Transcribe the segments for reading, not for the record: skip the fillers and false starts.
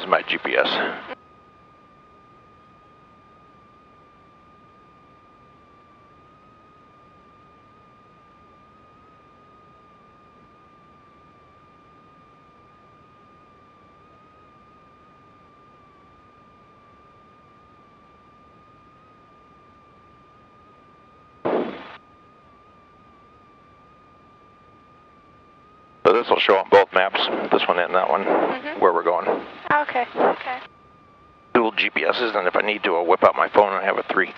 my GPS. So this will show on both maps, this one and that one, where we're going. Okay, okay. Dual GPSs, and if I need to, I'll whip out my phone and I have a 3.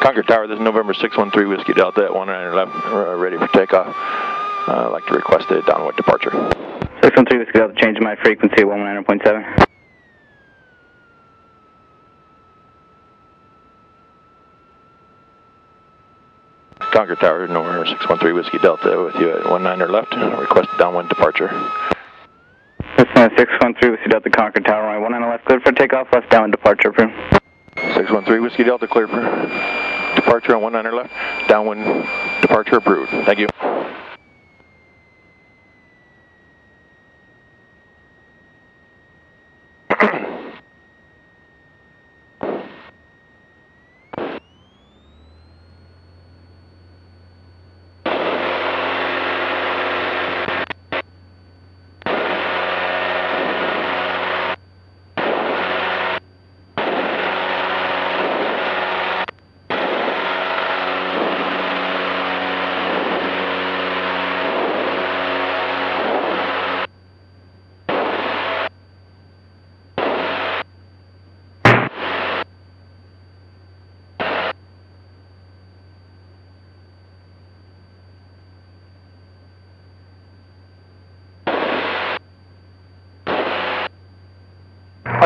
Concord Tower, this is November 613 Whiskey Delta at 19 left, ready for takeoff. I'd like to request a downwind departure. 613 Whiskey Delta, changing my frequency 119.7. Concord Tower, November 613 Whiskey Delta with you at 19 left, request downwind departure. This is 613 Whiskey Delta, Concord Tower, 19 left, clear for takeoff, left downwind departure approved. 613 Whiskey Delta, clear for departure on 19 left, downwind departure approved. Thank you.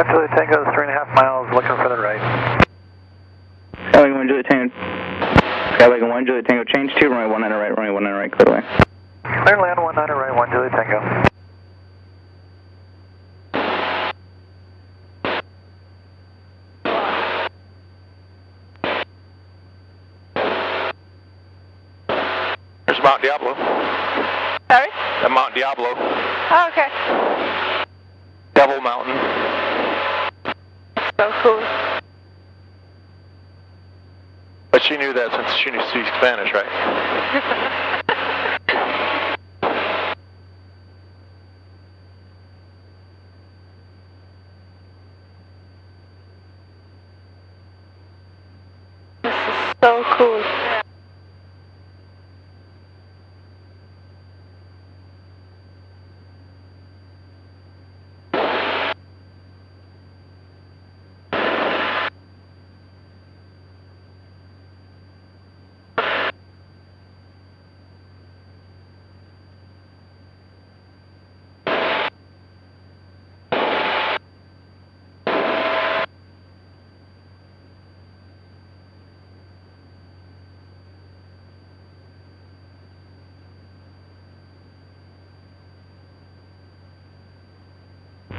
Julie Tango, 3.5 miles, looking for the right. Skyway 1 Julie Tango. Skyway 1 Julie Tango, change 2, runway 19 right, runway 19 right, clear away. Clear land 19 right, 1 Julie Tango. There's Mount Diablo. Sorry? Mount Diablo. Oh, okay. Devil Mountain. So cool. But she knew that since she speaks Spanish, right? This is so cool.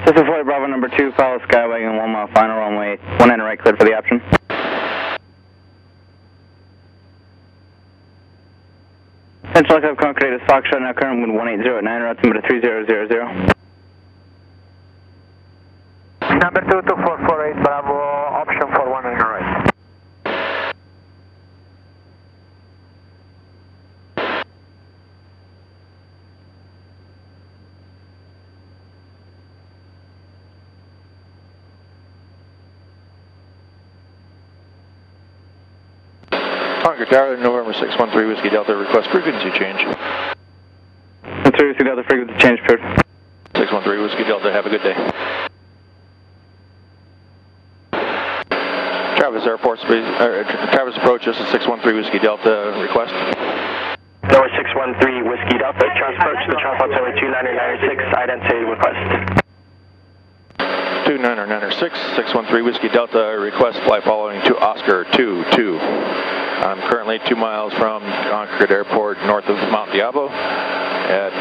This is Flight Bravo number 2, follow Skyway 1 mile final runway 19 right, cleared for the option. Central Lake Tahoe, Concord, Foxtrot, now current wind 180 at 9, altimeter 3000. Number 22448, Bravo, option for 19 right. Concord Tower, November 613 Whiskey Delta, request frequency change. 3 Whiskey Delta, frequency change, approved. 613 Whiskey Delta, have a good day. Travis Airport, Travis approach, this is 613 Whiskey Delta, request. Lower 613 Whiskey Delta, Travis approach to Charles Auxiliary 29906, identity request. 29906, 613 Whiskey Delta, request fly following to Oscar 22. I'm currently 2 miles from Concord Airport, north of Mount Diablo, at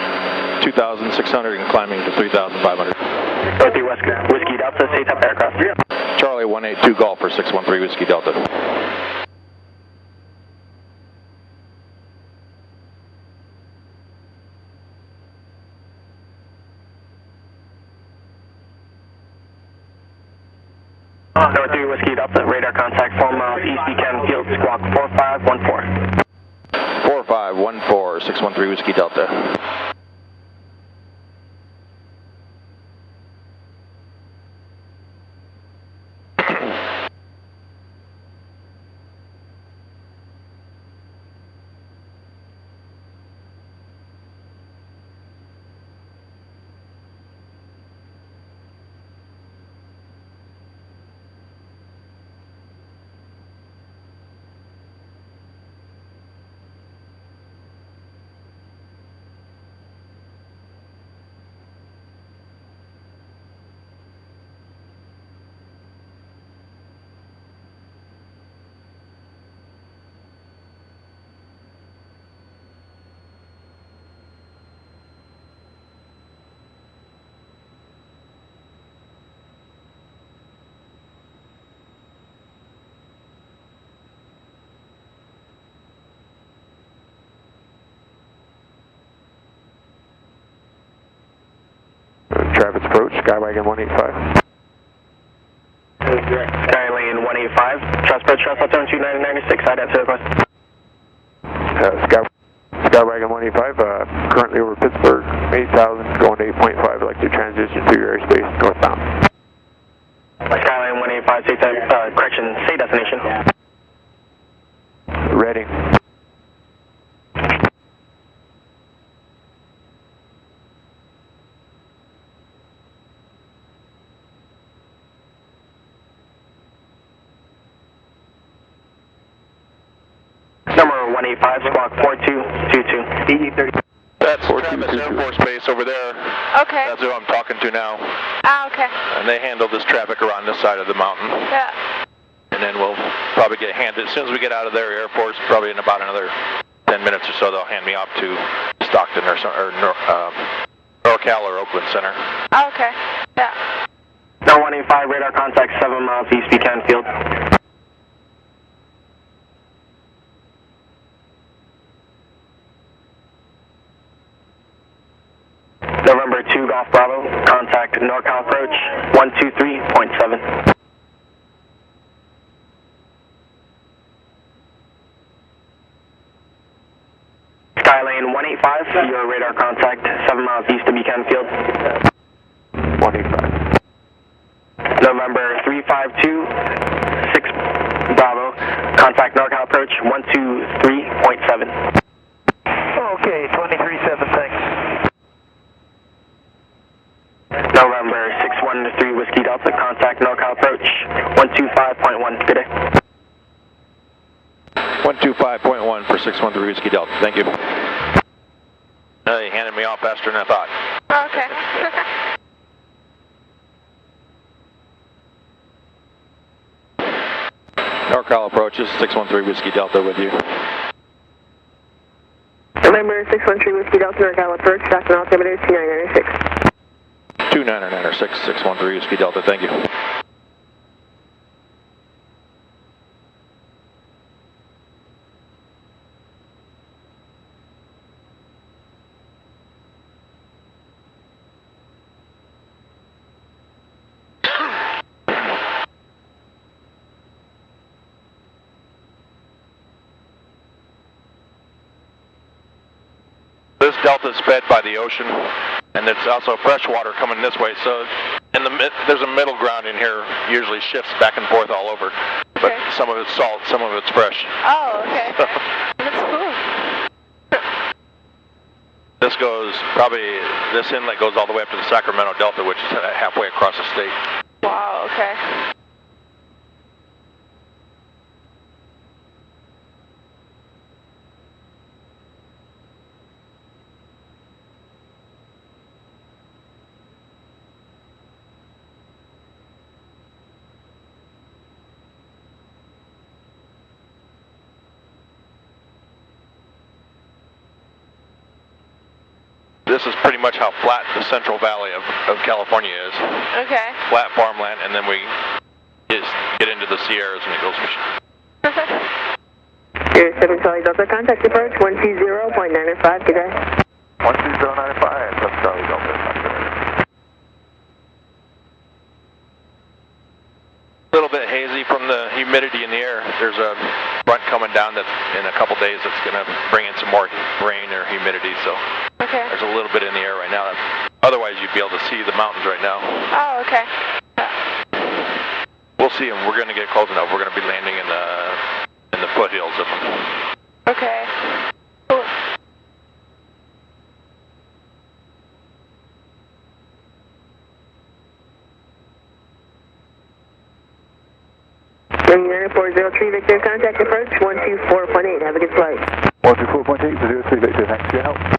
2,600 and climbing to 3,500. 3 Whiskey Delta, stay top aircraft. Charlie 182 Golf for 613 Whiskey Delta. Number 3 Whiskey Delta, radar contact 4 miles east Buchanan Field, squawk 4514. 4514, 613 Whiskey Delta. Travis approach, Skylane 185. Skylane 185, transport transport 2996, IDAT request. Skylane 185, currently over Pittsburgh, 8,000, going to 8.5, I'd like to transition to your airspace northbound. Skylane 185, say destination. Reading. Number 185, squawk 4222. ED30. That's Travis Air Force Base over there. Okay. That's who I'm talking to now. Ah, okay. And they handle this traffic around this side of the mountain. Yeah. And then we'll probably get handed, as soon as we get out of their airports, probably in about another 10 minutes or so, they'll hand me off to Stockton or NorCal or Oakland Center. Ah, okay. Yeah. Number 185, radar contact 7 miles east Buchanan Field. November 2 Golf Bravo, contact NorCal approach 123.7. Skylane 185, your radar contact 7 miles east of Buchanan Field. 185. November 352, 6 Bravo, contact NorCal approach 123.7. Okay, 23.7, thanks. November 613 Whiskey Delta, contact NorCal approach 125.1. Good day. 125.1 for 613 Whiskey Delta. Thank you. They handed me off faster than I thought. Okay. NorCal approaches 613 Whiskey Delta with you. November 613 Whiskey Delta, NorCal approach, Stockton altimeter 2996. 2996, 613 Whiskey Delta, thank you. This delta is fed by the ocean, and it's also fresh water coming this way, so there's a middle ground in here, usually shifts back and forth all over. But Okay. some of it's salt, some of it's fresh. Oh, okay. That's cool. This goes, this inlet goes all the way up to the Sacramento Delta, which is halfway across the state. Wow, okay. This is pretty much how flat the Central Valley of California is. Okay. Flat farmland, and then we just get into the Sierras and it goes. Your 7 Charlie Delta, contact approach 120.905, good day. 12095, that's Charlie Delta. A little humidity in the air. There's a front coming down that in a couple days that's going to bring in some more rain or humidity. So Okay. there's a little bit in the air right now. Otherwise, you'd be able to see the mountains right now. Oh, okay. We'll see them. We're going to get close enough. We're going to be landing in the foothills of them. Okay. Cool. Ring 9403 Victor, contact approach 124.8. Have a good flight. 124.8 03 Victor, thanks for your help.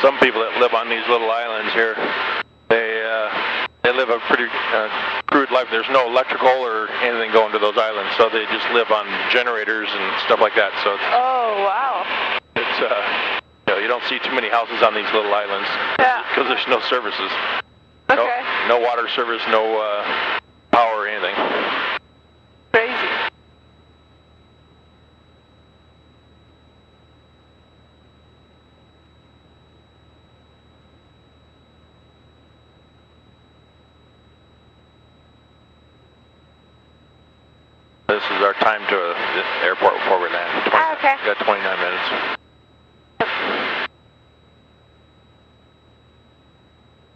Some people that live on these little islands here, they live a pretty crude life. There's no electrical or anything going to those islands, so they just live on generators and stuff like that. So Oh, wow. you don't see too many houses on these little islands because there's no services. Okay. No water service, no power or anything. Crazy. This is our time to the airport before we land. Okay. We got 29 minutes.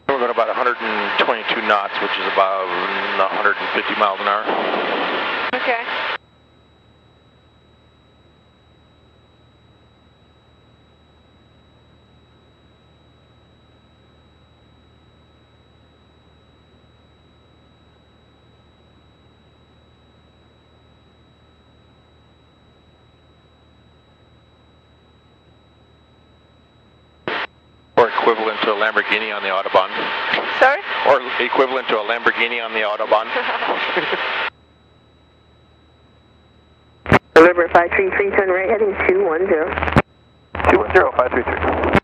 We're going about 122 knots, which is about 150 miles an hour. Okay. Or equivalent to a Lamborghini on the Autobahn. Sorry? Or equivalent to a Lamborghini on the Autobahn. Deliver 533, turn right, heading 210. 210, 533.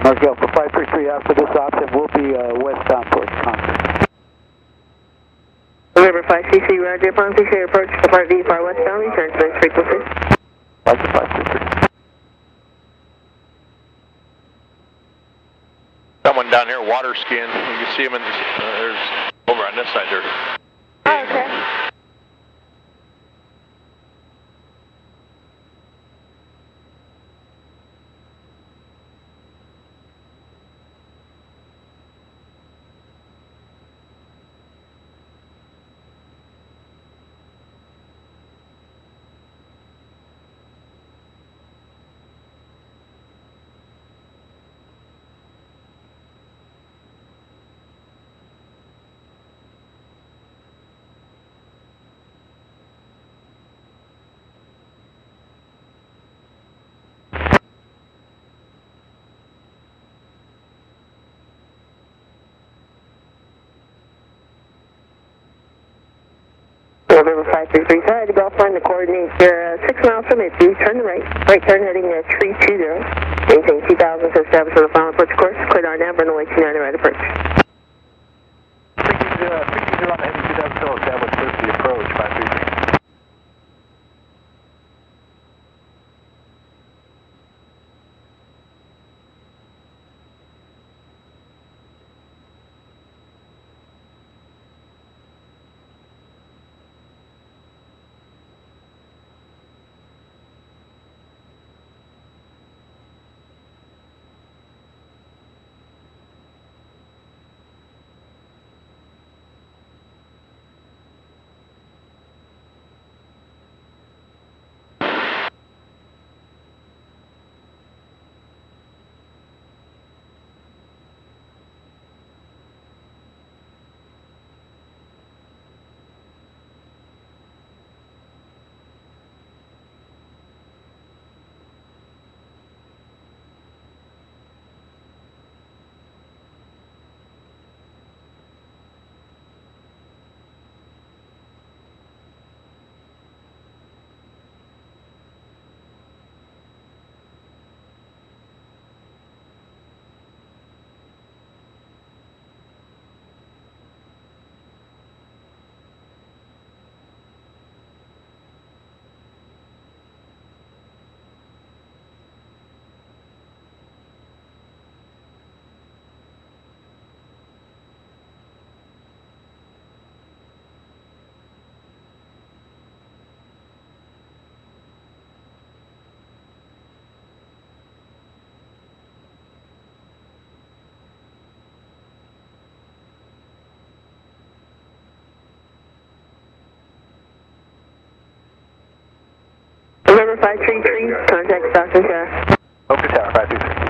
North Alpha 533 after this option will be westbound towards Concord. Deliver 533, roger, upon clear approach to Part V, far westbound, return to this frequency. Roger, 533. Someone down here water skiing. You can see them in there's over on this side there. Oh, okay. November 533, sorry, the Gulf line, the coordinates here, 6 miles from Mitzi, turn to right turn heading 320, maintain 2000 to establish on the final approach course, cleared on down, runway 29 right approach. 320 on the heading 2000 till established, clear the approach, 533. November 533, contact Stockton Tower. Open Tower, 533.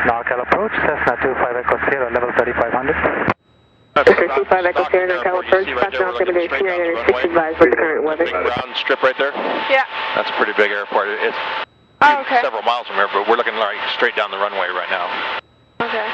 NorCal approach, Cessna 25 Echo Sierra, level 3500. Cessna 25 Echo Sierra, NorCal approach, Stockton altimeter 2996, advised with the current weather. Big brown strip right there? Yeah. That's a pretty big airport. It's Oh, okay. several miles from here, but we're looking like straight down the runway right now. Okay.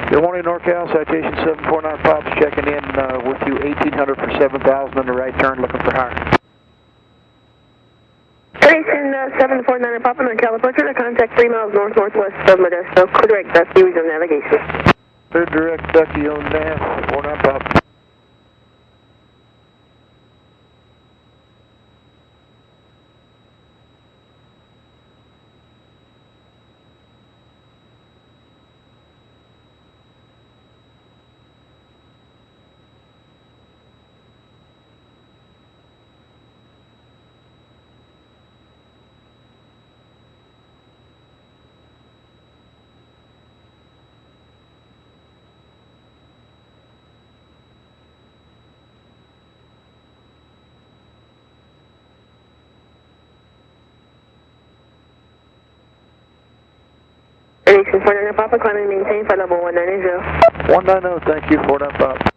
Good morning, NorCal. Citation 749 Pops checking in with you 1800 for 7000 on the right turn, looking for higher. Citation 749 Papa, NorCal approach, contact 3 miles north-northwest of Modesto. Clear direct Dusty, resume navigation. Clear direct Ducky on nav, 49 Pop. Elation 49 Papa, climbing and maintain flight level 190. 190, thank you, 49 Pop.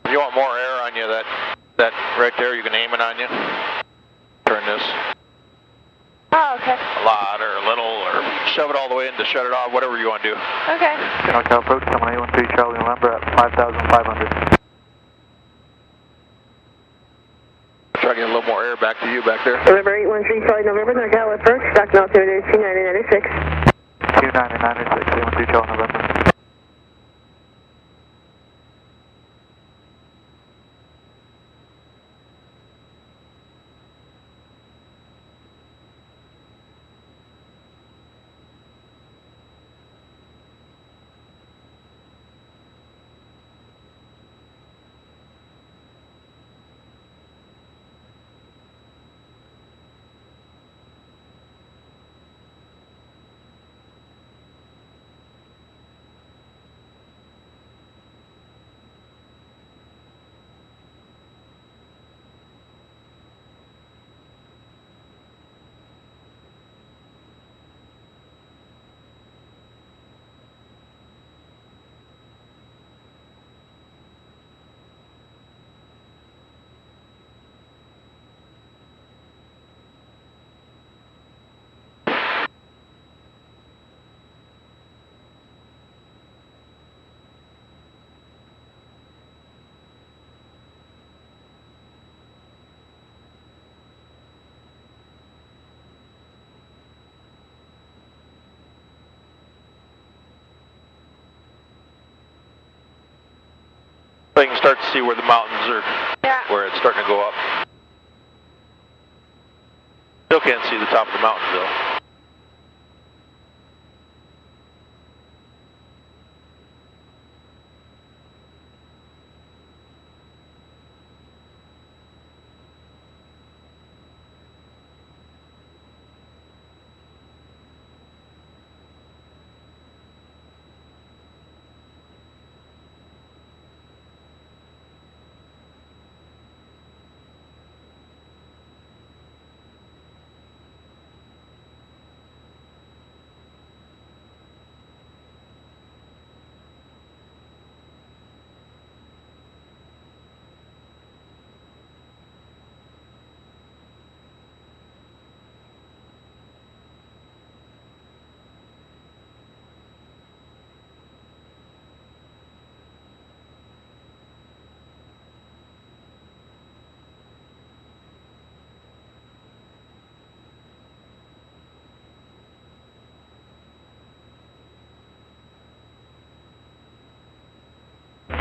If you want more air on you, that right there, you can aim it on you. Turn this Oh, okay. a lot or a little, or shove it all the way in to shut it off, whatever you want to do. Okay. NorCal approach, 7813 Charlie November at 5,500. Try to get a little more air back to you back there. November 813 Charlie November, NorCal approach, stock altimeter 29096. 29096, 813 Charlie November. So you can start to see where the mountains are, Yeah. where it's starting to go up. Still can't see the top of the mountains though.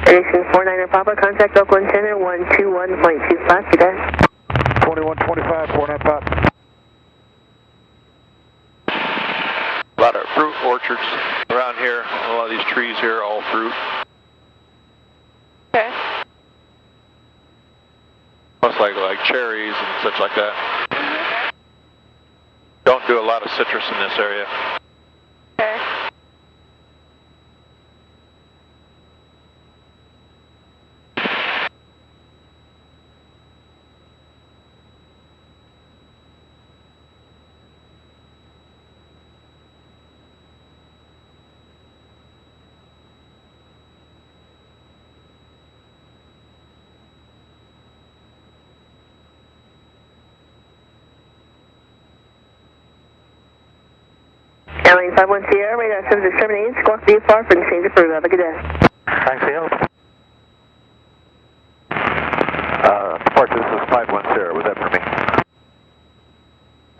Elation 49 Papa, contact Oakland Center 121.25, good day. 2125, 49 Pop. A lot of fruit orchards around here. A lot of these trees here are all fruit. Okay. Most like cherries and such like that. Don't do a lot of citrus in this area. Okay. Airline 51 Sierra, radar 778, squawk VFR for the change approved. Have a good day. Thanks, Neil. Departure, this is 51 Sierra, was that for me?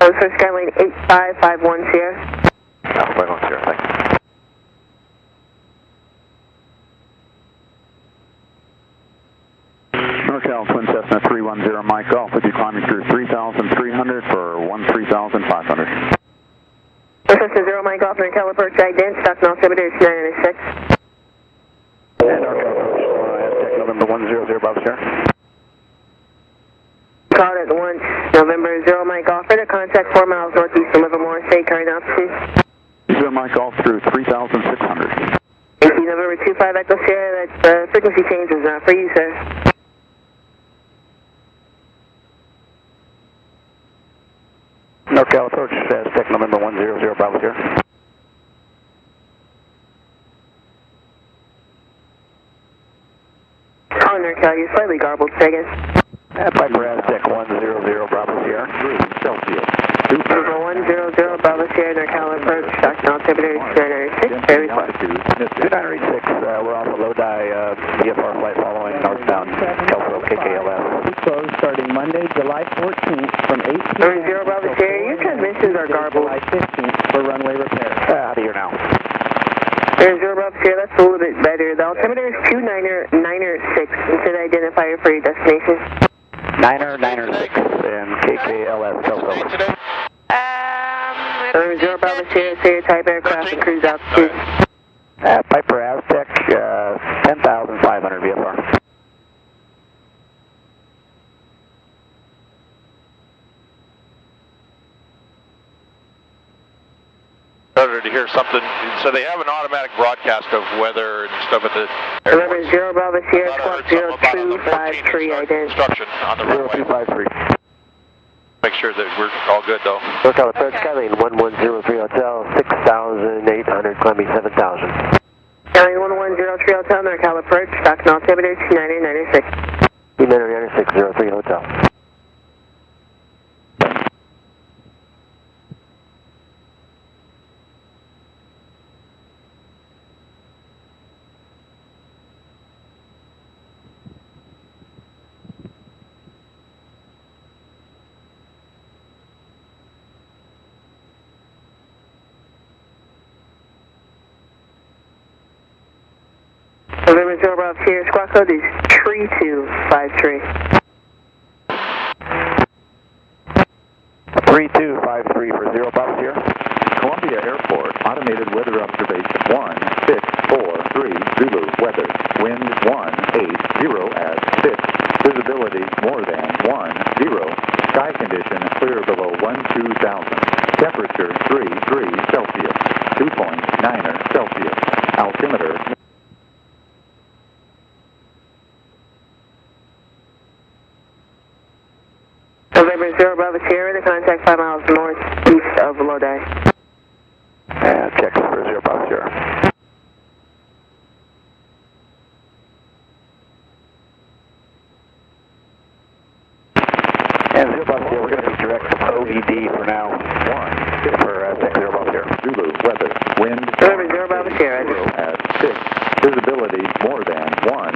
Oh, so Skyline 8551 Sierra. 51 Sierra, thanks. NorCal Twin Cessna 310 Mike Golf with you climbing through 3,300 for 13,500. Cessna 0 Mike Golf, NorCal approach, ident, stock altimeter 296. And NorCal approach, Aztec November 100 Bob Sierra. Mike Golf, further contact 4 miles northeast of Livermore, state current altitude. 0 Mike Golf through 3,600. Thank you, November 25 Echo Sierra, that frequency change is not for you, sir. NorCal approach, stick November 100 Bravo Sierra. Oh, NorCal, you're slightly garbled, say again. Piper Aztec 100 Bravo Sierra. Celsius. Number 100 Bravo Sierra, NorCal approach, Stockton altimeter 296, very close. 2986, we're off a low-die VFR flight following northbound Kelso KKLS. Closed starting Monday, July 14th from 8 p.m. Number 0 Bravo Sierra, your transmissions are garbled. July 15th for runway repair. Out of here now. There's 0 Bravo Sierra, that's a little bit better. The altimeter is 296, consider identifier for your destination. 996 and KKLS Kelso. Number 0 Bravo Sierra, stereotype aircraft and cruise altitude. Piper Aztec, 10,500 VFR. Better to hear something. So they have an automatic broadcast of weather and stuff at the airport. Number 0 Bravo Sierra, squawk 0253, ident. Instruction on the runway. 0253. Make sure that we're all good though. NorCal approach, Skyline 1103 Hotel, 6,800, climbing 7,000. Skyline 1103 Hotel, NorCal approach, Stockton altimeter 2996. 2996, 03 Hotel. November 0 Bravo Sierra, squawk code is 3253. 3253 for 0 Bravo Sierra. Columbia Airport, automated weather observation 1643 Zulu, weather, wind 180 at 6, visibility more than 10, sky condition clear below 12,000, temperature 33 Celsius, 2.9 Celsius, altimeter. November 0 Bravo Sierra, the contact 5 miles northeast of Lodi. Checks for 0 Bravo Sierra. And 0 Bravo Sierra, we're going to be direct to OED for now. 1 for Aztec 0 Bravo Sierra. Zulu, weather, wind November 0 Bravo Sierra. at 6, visibility more than 10,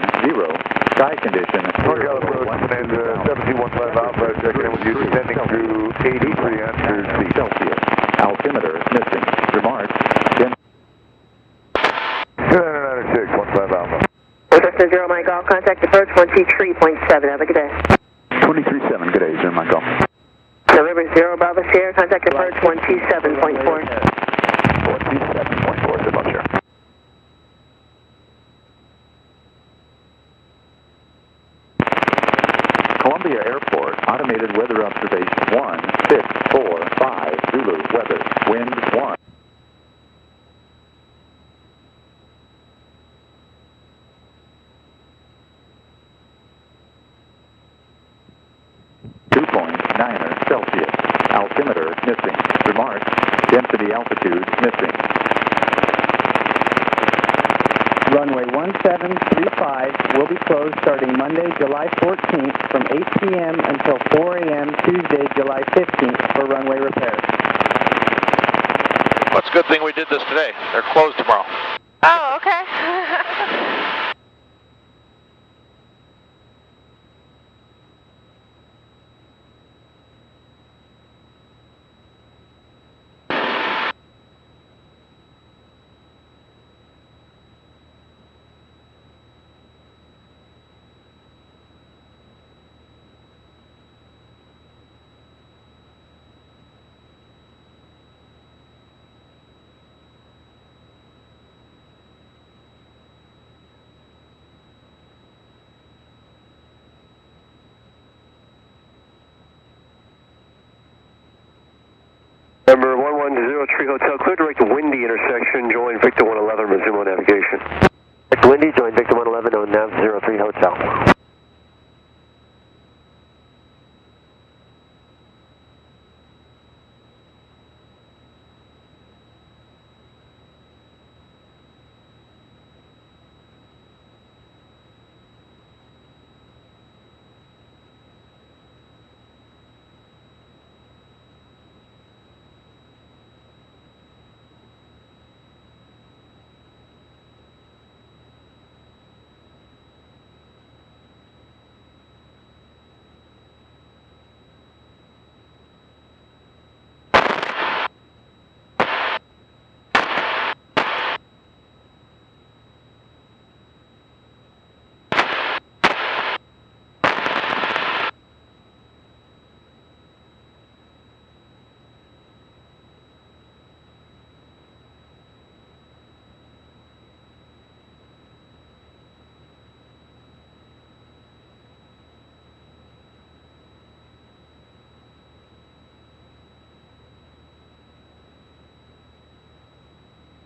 sky condition clear NorCal below approach, and 12,000, 7215 Alpha, checking in with you, descending through 8300 feet. Celsius, altimeter missing, remarks 10. 2996, 15 Alpha. Cessna 0 Mike Golf, contact approach 123.7. Have a good day. 23.7, good day, 0 Mike Golf. November 0 Bravo Sierra, contact approach 127.4. 127.4, 0 Bravo Sierra. Columbia Airport, automated weather observation 1645 Zulu, weather, wind 1. Celsius, altimeter missing, remarks, density altitude missing. Runway 1735 will be closed starting Monday, July 14th from 8 p.m. until 4 a.m. Tuesday, July 15th for runway repair. Well, it's a good thing we did this today. They're closed tomorrow. Oh, okay. November 1103 Hotel, clear direct to Windy intersection, join Victor 111, resume on navigation. Victor Windy, join Victor 111 on Nav 03 Hotel.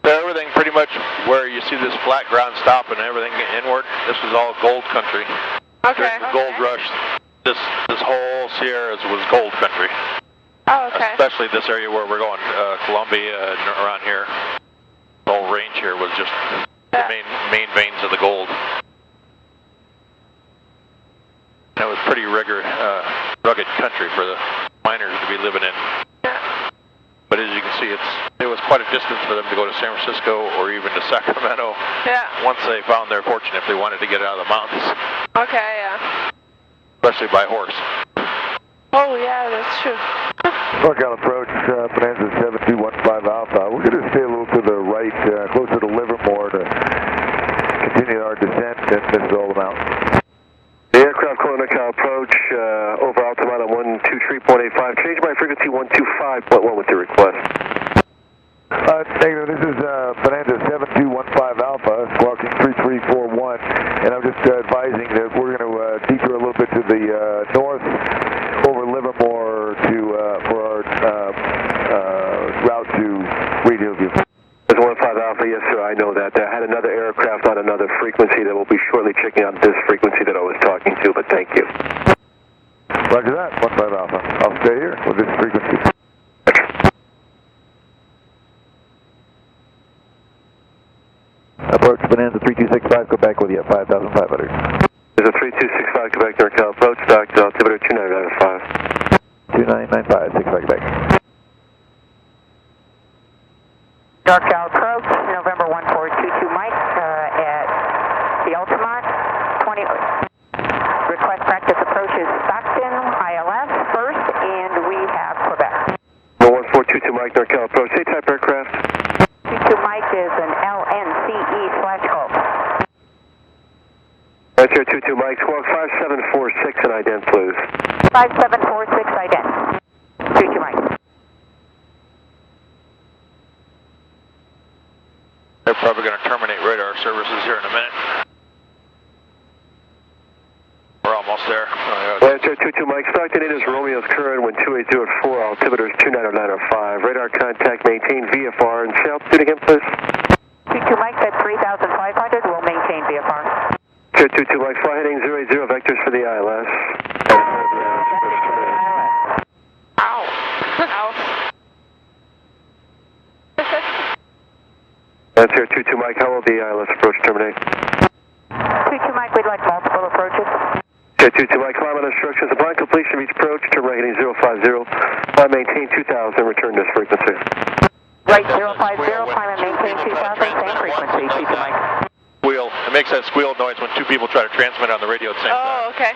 Everything pretty much where you see this flat ground stop and everything inward, this is all gold country. Okay. During the gold rush, this whole Sierras was gold country. Oh, okay. Especially this area where we're going, Columbia and around here. The whole range here was just the main veins of the gold. And it was pretty rugged country for the miners to be living in. But as you can see, it was quite a distance for them to go to San Francisco or even to Sacramento. Yeah. Once they found their fortune, if they wanted to get out of the mountains. Okay, yeah. Especially by horse. Oh, yeah, that's true. Norcal approach, Bonanza 7215 Alpha. We're going to stay a little to the right, closer to Livermore to continue our descent and miss all the mountains. The aircraft calling Norcal approach, over altimeter 123.85. Change my frequency 125.1 with the request. Negative, this is Bonanza 7215 Alpha, squawking 3341, and I'm just advising that we're going to detour a little bit to the north over Livermore for our route to Reed Hillview. There's 15 Alpha, yes sir, I know that. I had another aircraft on another frequency that will be shortly checking out this frequency that I was talking to, but thank you. Roger that, 15 Alpha. I'll stay here with this frequency. Approach Bonanza 3265, go back with you at 5,500. There's a 3265 Quebec Norcal approach, stock altimeter 2995. 2995, 65 Quebec. Norcal approach, November 1422 Mike at the Altamont, 20. Request practice approaches Stockton, ILS first, and we have Quebec. 1422 Mike Norcal approach, say type aircraft. 22 Mike is an LNCE/Gulf. Right there, 22 Mike, squawk 5746 and ident, please. 5746 ident. 22 Mike. They're probably going to terminate radar services here in a minute. We're almost there. Right there, 22 Mike, Stockton 8 is Romeo's current, wind 280 at 4, altimeter is 290.905. Radar contact, maintain VFR, and say altitude again, please. 22 Mike at 3,500, we'll maintain VFR. 22 Mike, fly heading 080 vectors for the ILS. Ow. Ow. That's here, 22 Mike, how will the ILS approach terminate? 22 Mike, we'd like multiple approaches. 22 Mike, climb on instructions. Upon completion of each approach, turn right heading 050. Climb maintain 2000, return this frequency. Right 050, climb and maintain 2000, same frequency, 22 Mike. Squeal. It makes that squeal noise when two people try to transmit on the radio at the same time. Oh, okay.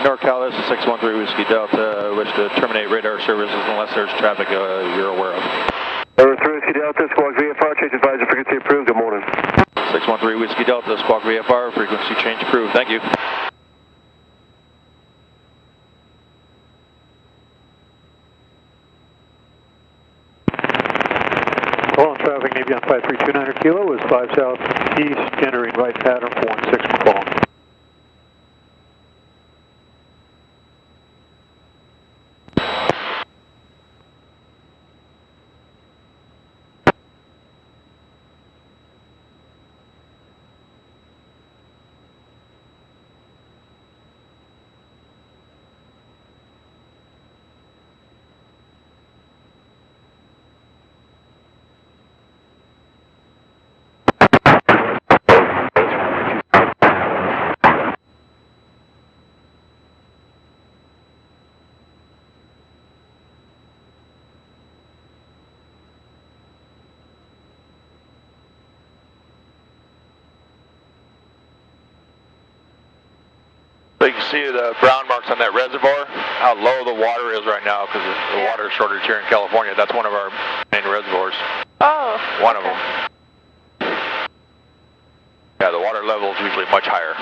NorCal, this is 613 Whiskey Delta. Wish to terminate radar services unless there's traffic you're aware of. Number 3 Whiskey Delta, squawk VFR, change advisor frequency approved. Good morning. 613 Whiskey Delta, Squawk VFR, frequency change approved. Thank you. Call on traffic, Navy on 5329 kilo is 5 southeast, entering right pattern 416 McCall. So you can see the brown marks on that reservoir, how low the water is right now because the water shortage here in California. That's one of our main reservoirs. Oh. One of them. Yeah, the water level is usually much higher.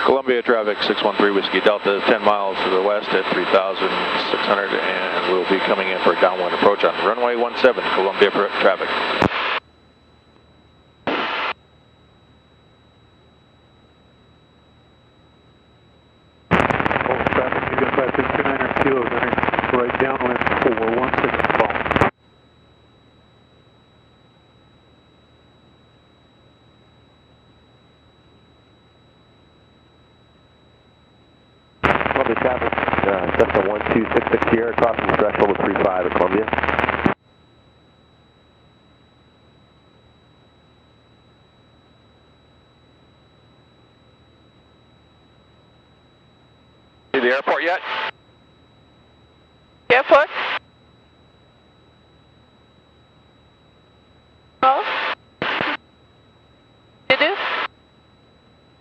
Columbia traffic, 613 Whiskey Delta, 10 miles to the west at 3,600, and we'll be coming in for a downwind approach on runway 17, Columbia traffic. Traffic, Navy on 5329 kilo is entering right downwind 416 McCall. Columbia traffic, Cessna 1266 Sierra, crossing the threshold of 35 at Columbia. See the airport yet? Airport? Oh? You do?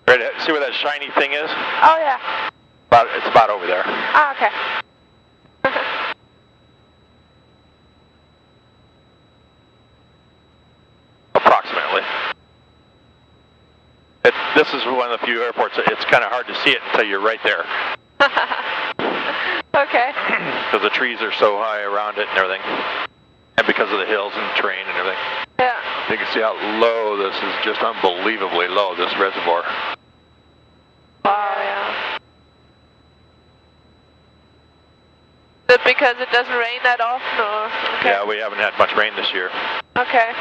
Right, see where that shiny thing is? Oh, yeah. It's about over there. Ah, okay. Approximately. This is one of the few airports that it's kind of hard to see it until you're right there. Okay. Because the trees are so high around it and everything. And because of the hills and terrain and everything. Yeah. You can see how low this is, just unbelievably low, this reservoir. Wow, yeah. Is it because it doesn't rain that often, or? Okay. Yeah, we haven't had much rain this year. Okay.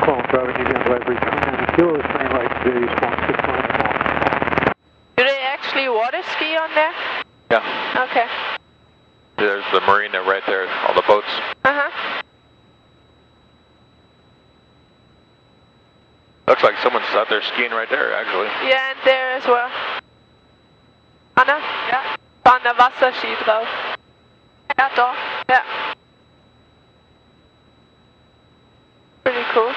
Call on traffic, Navy on 5329 kilo is turning right today, 416 McCall. Do they actually water ski on there? Yeah. Okay. There's the marina right there, all the boats. Uh-huh. Looks like someone's out there skiing right there, actually. Yeah, and there as well. Anna? Ja. Van der Wasserski drauf. Ja, doch. Ja. Pretty cool.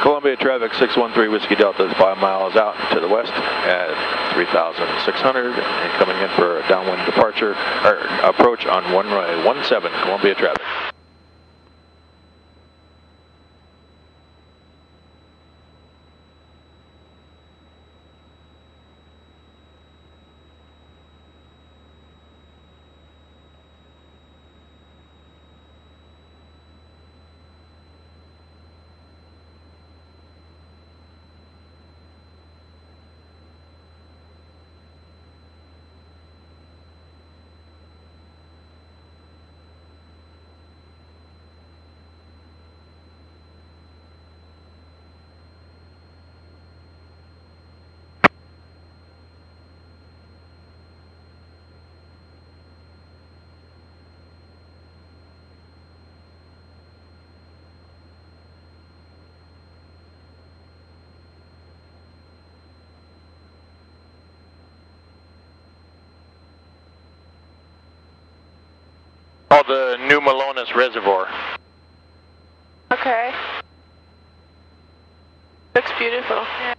Columbia traffic, 613 Whiskey Delta is 5 miles out to the west at 3,600 and coming in for a downwind departure, or approach on runway 17, Columbia traffic. called the New Malonis Reservoir. Okay. Looks beautiful. Yeah.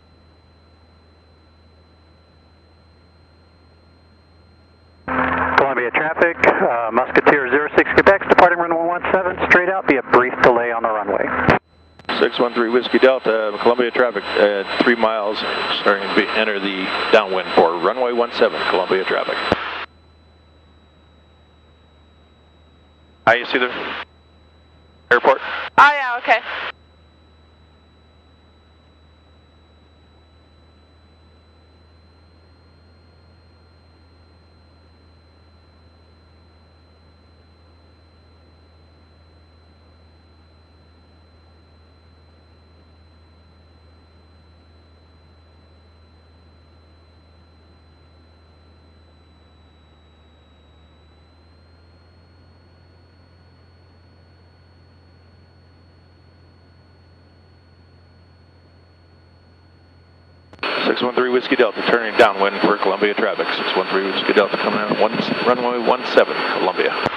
Columbia traffic, Musketeer 06 Quebec, departing runway 17, straight out, be a brief delay on the runway. 613 Whiskey Delta, Columbia traffic at 3 miles, starting to enter the downwind for runway 17, Columbia traffic. You see the airport? Oh yeah, okay. Six 613 Whiskey Delta, turning downwind for Columbia traffic. 613 Whiskey Delta coming out runway 17, Columbia.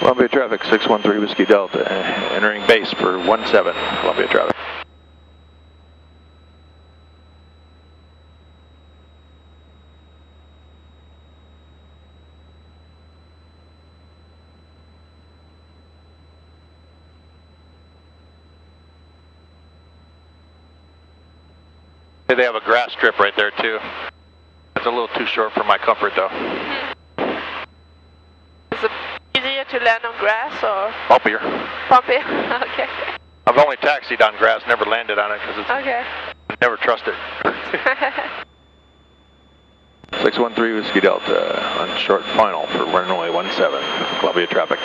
Columbia traffic, 613 Whiskey Delta, entering base for 17, Columbia traffic. They have a grass strip right there too. It's a little too short for my comfort though. Is it easier to land on grass or? Bumpier. Bumpier? Okay. I've only taxied on grass, never landed on it because it's Okay. never trusted. 613 Whiskey Delta on short final for runway 17, Columbia traffic.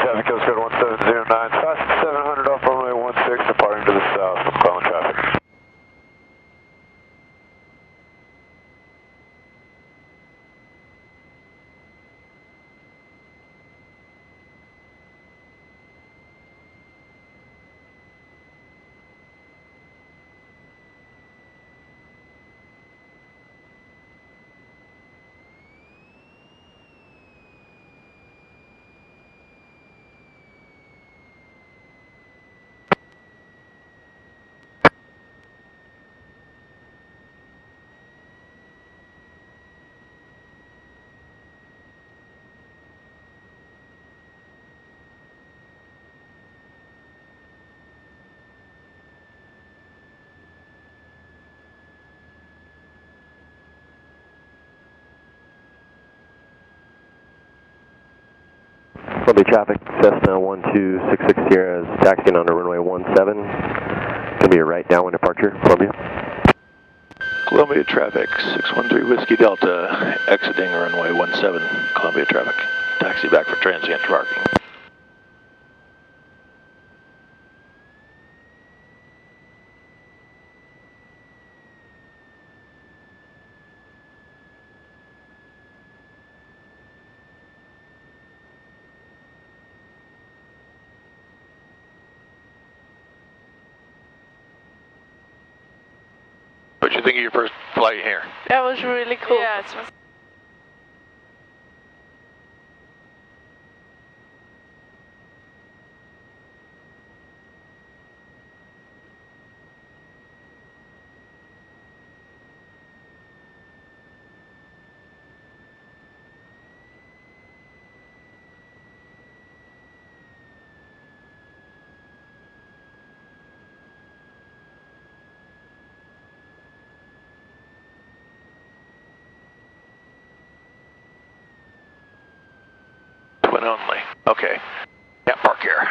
Traffic goes code 1709, fast 700 off runway 16, departing to the south from Cleveland traffic. Columbia traffic, Cessna 1266 Sierra is taxiing on to runway 17. Going to be a right downwind departure, Columbia. Columbia traffic, 613 Whiskey Delta, exiting runway 17, Columbia traffic. Taxi back for transient parking. you think of your first flight here? That was really cool. Yeah, it's Twin only. Okay. Yeah, park here.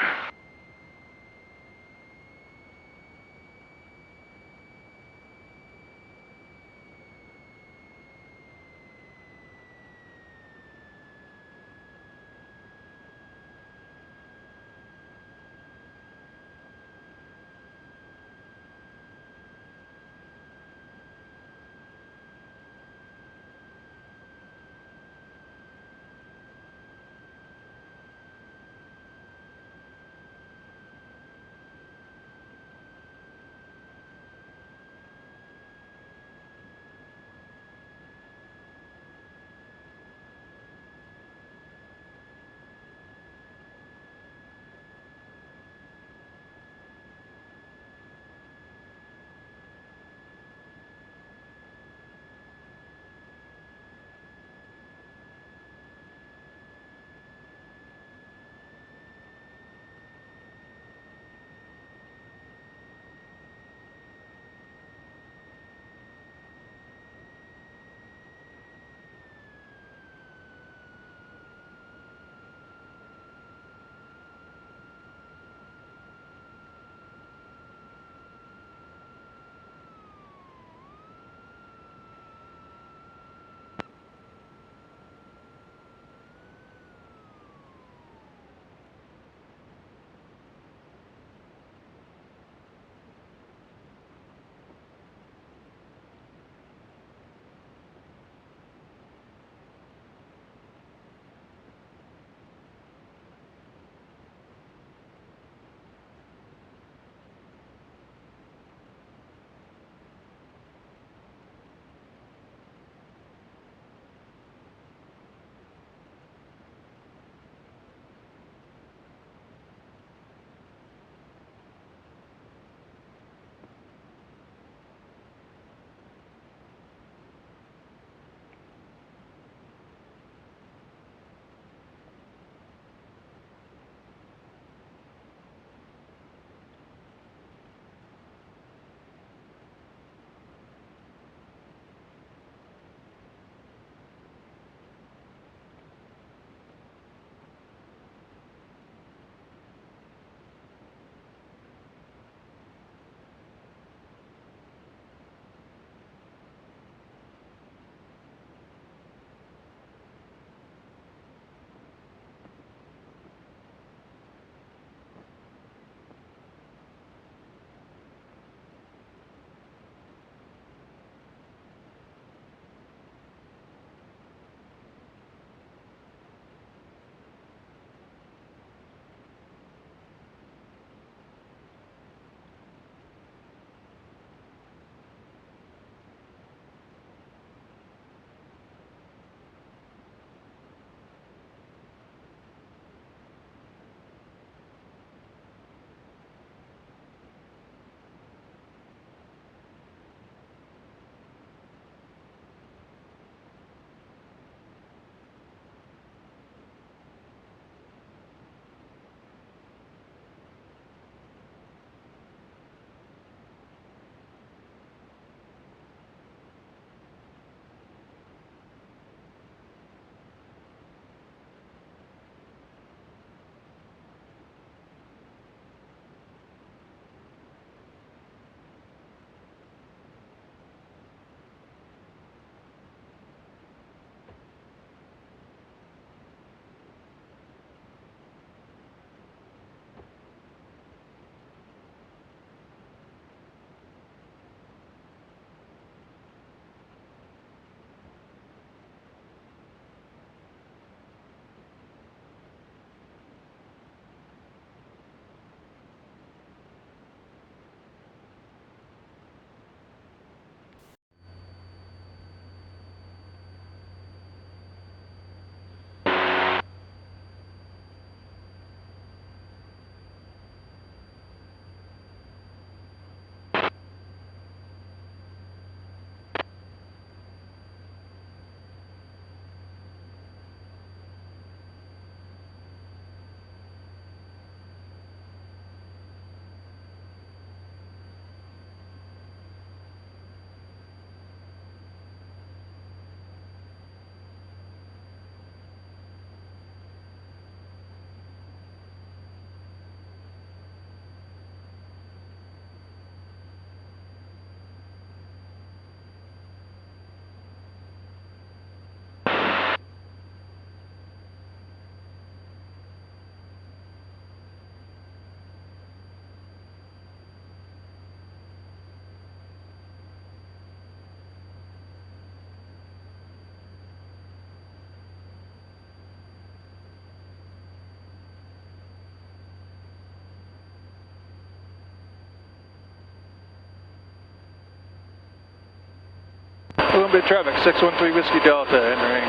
Columbia traffic, 613 Whiskey Delta, entering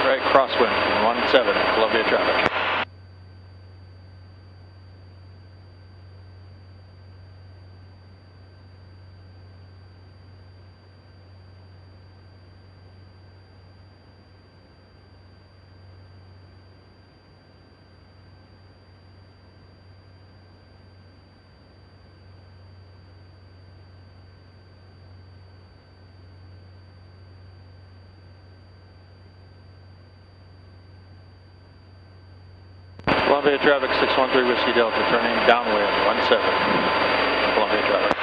right crosswind, 17, Columbia traffic. Columbia traffic, 613 Whiskey Delta, turning downwind, 17, Columbia traffic.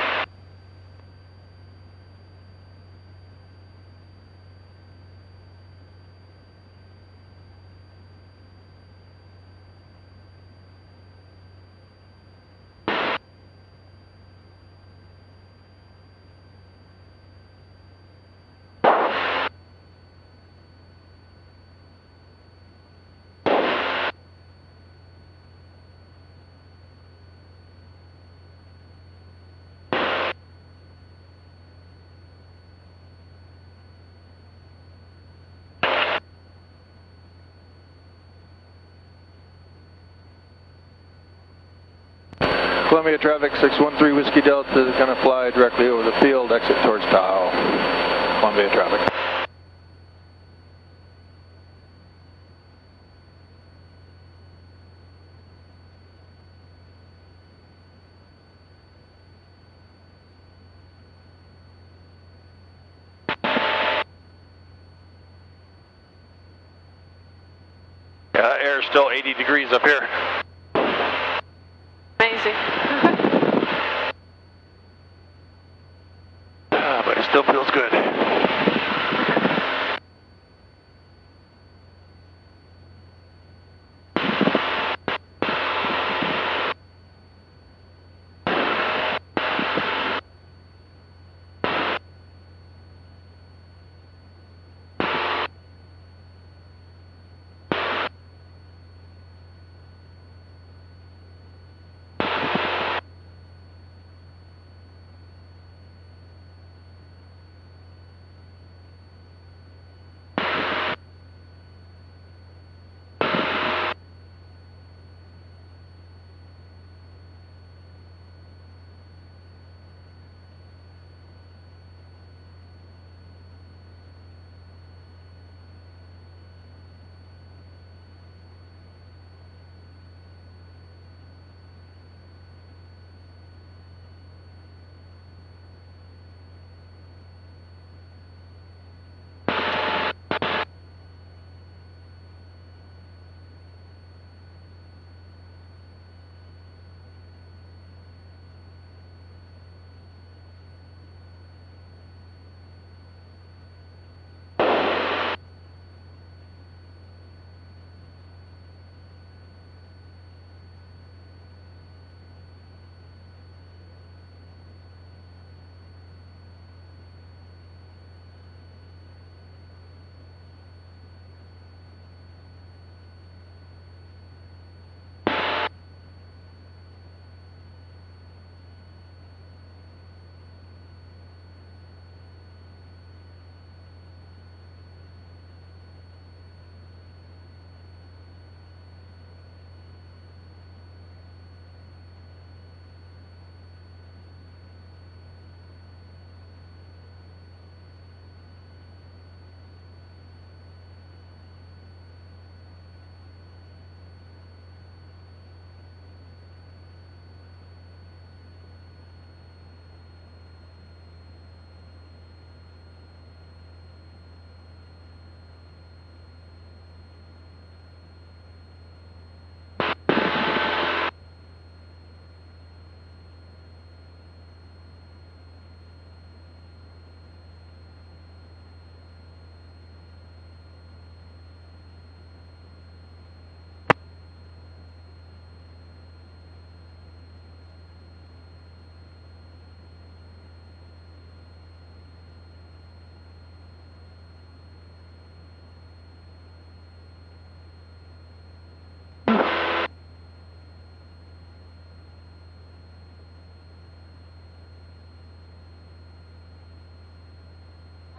Columbia traffic, 613 Whiskey Delta is going to fly directly over the field, exit towards Tahoe. Columbia traffic. Air is still 80 degrees up here. Amazing. But it still feels good.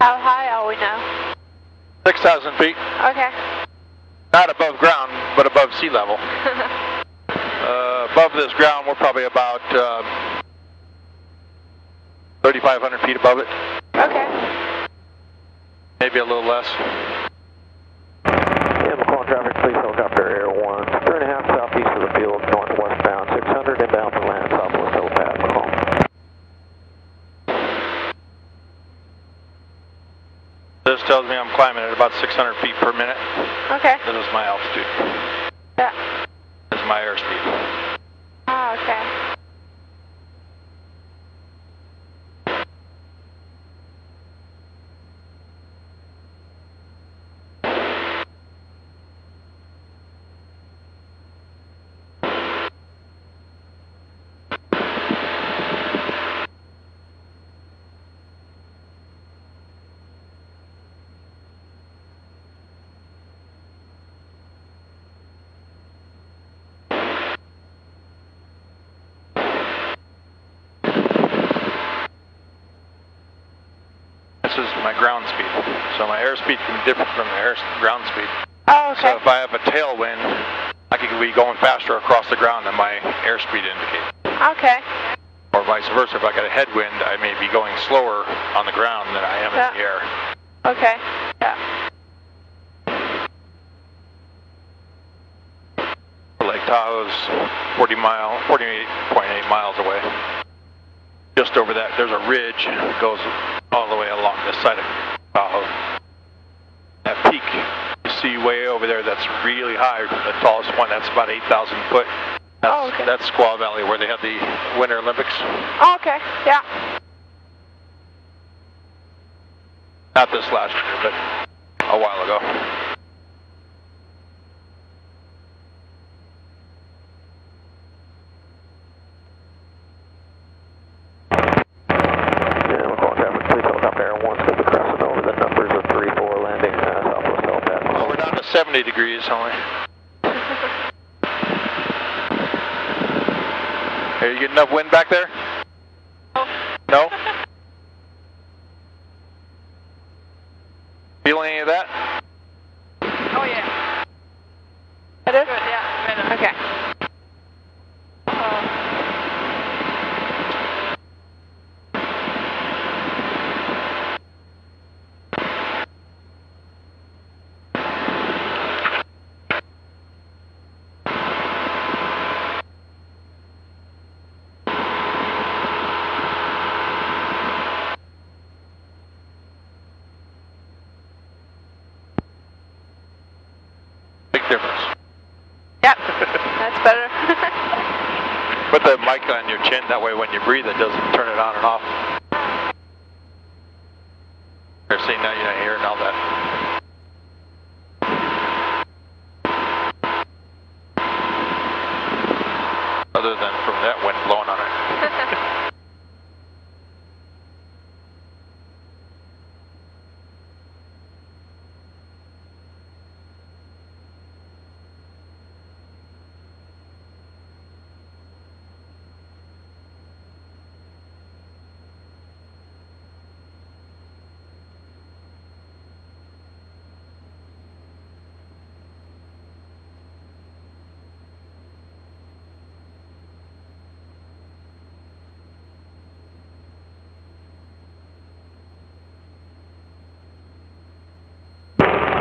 How high are we know? 6,000 feet. Okay. Not above ground, but above sea level. Above this ground, we're probably about 3,500 feet above it. Okay. Maybe a little less. Yeah, McCall traffic, please helicopter Air 1. 3.5 southeast of the field, northwestbound, 600 inbound from land, southwest helipad, McCall. This tells me I'm climbing at about 600 feet per minute. Okay. This is my altitude. Yeah. This is my airspeed. Oh, okay. This is my ground speed. So my airspeed can be different from the ground speed. Oh, okay. So if I have a tailwind, I could be going faster across the ground than my airspeed indicates. Okay. Or vice versa, if I got a headwind, I may be going slower on the ground than I am in the air. Okay. Yeah. Lake Tahoe's 48.8 miles away. Just over that, there's a ridge that goes all the way along this side of Tahoe. That peak you see way over there, that's really high, the tallest one, that's about 8,000 foot. That's, okay. That's Squaw Valley, where they have the Winter Olympics. Oh, okay. Yeah. Not this last year, but a while ago. Yeah, McCall traffic, please helicopter Air 1's going to be crossing over the numbers of 3-4 landing southwest helipad. Well, we're down to 70 degrees only. Are you getting enough wind back there? No? Feel any of that? Oh, yeah. It is? Good, yeah. Okay. Difference. Yep. That's better. Put the mic on your chin, that way when you breathe it doesn't turn it on and off. See, now you're not hearing all that. Other than from that wind blowing on it.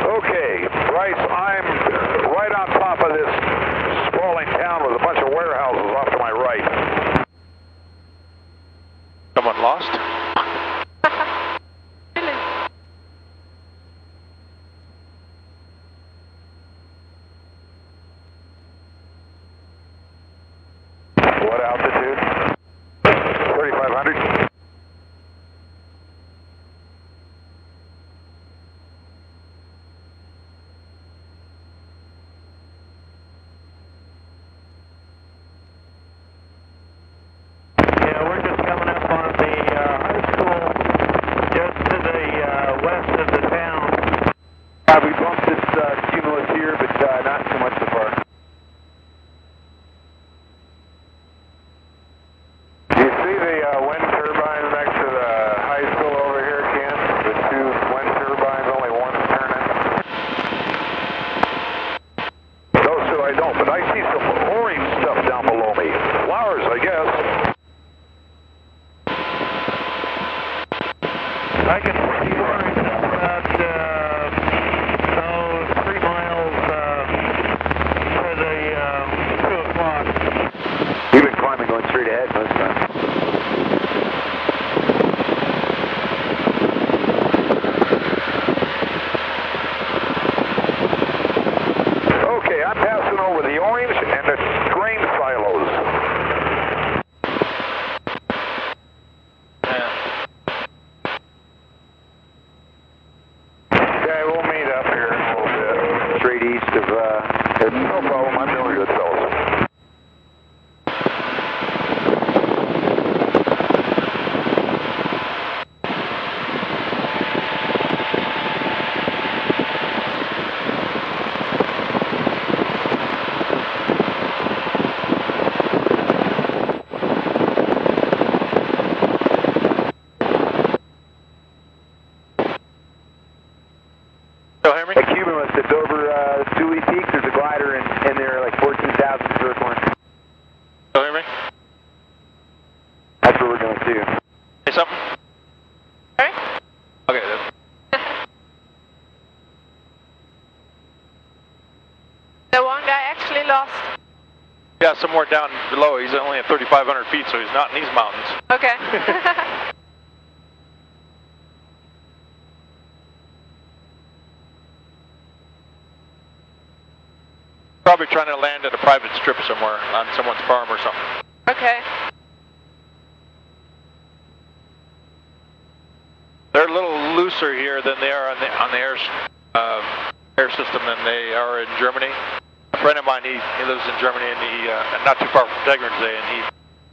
Okay, Bryce, I'm right on top of this sprawling town with a bunch of warehouses off to my right. Someone lost? What altitude? 3,500? Yes. I can see the orange about 3 miles to the 2 o'clock. You've been climbing going straight ahead most times. Okay, I'm passing over the orange and the grain silos. Okay, we'll meet up here in a little bit. Straight east of, no problem, I'm doing good, fellas. Still hear me? A Cuban was it's over Dewey Peak. There's a glider in there, like 14,000 circling. Still hear me? That's what we're going to do. Say something? Sorry? Okay, then. The one guy actually lost. Yeah, somewhere down below. He's only at 3,500 feet, so he's not in these mountains. Okay. Probably trying to land at a private strip somewhere on someone's farm or something. Okay. They're a little looser here than they are on the air system than they are in Germany. A friend of mine, he lives in Germany, and he not too far from Tegernse, and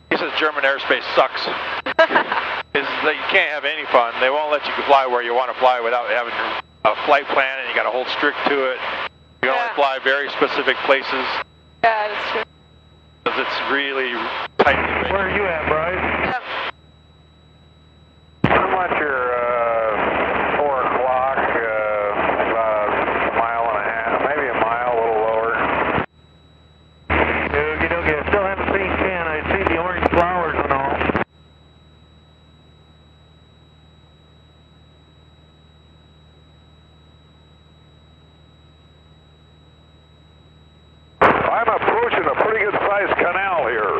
he says German airspace sucks. Is that you can't have any fun. They won't let you fly where you want to fly without having a flight plan, and you got to hold strict to it. You can only fly very specific places. Yeah, that's true. Because it's really tightly arranged. Where are you at, Bryce? Yep. I'm at your 4 o'clock, about a mile and a half, maybe a mile, a little lower. Okie dokie. I still haven't seen Ken. I see the orange flowers and all. I'm approaching a pretty good sized canal here,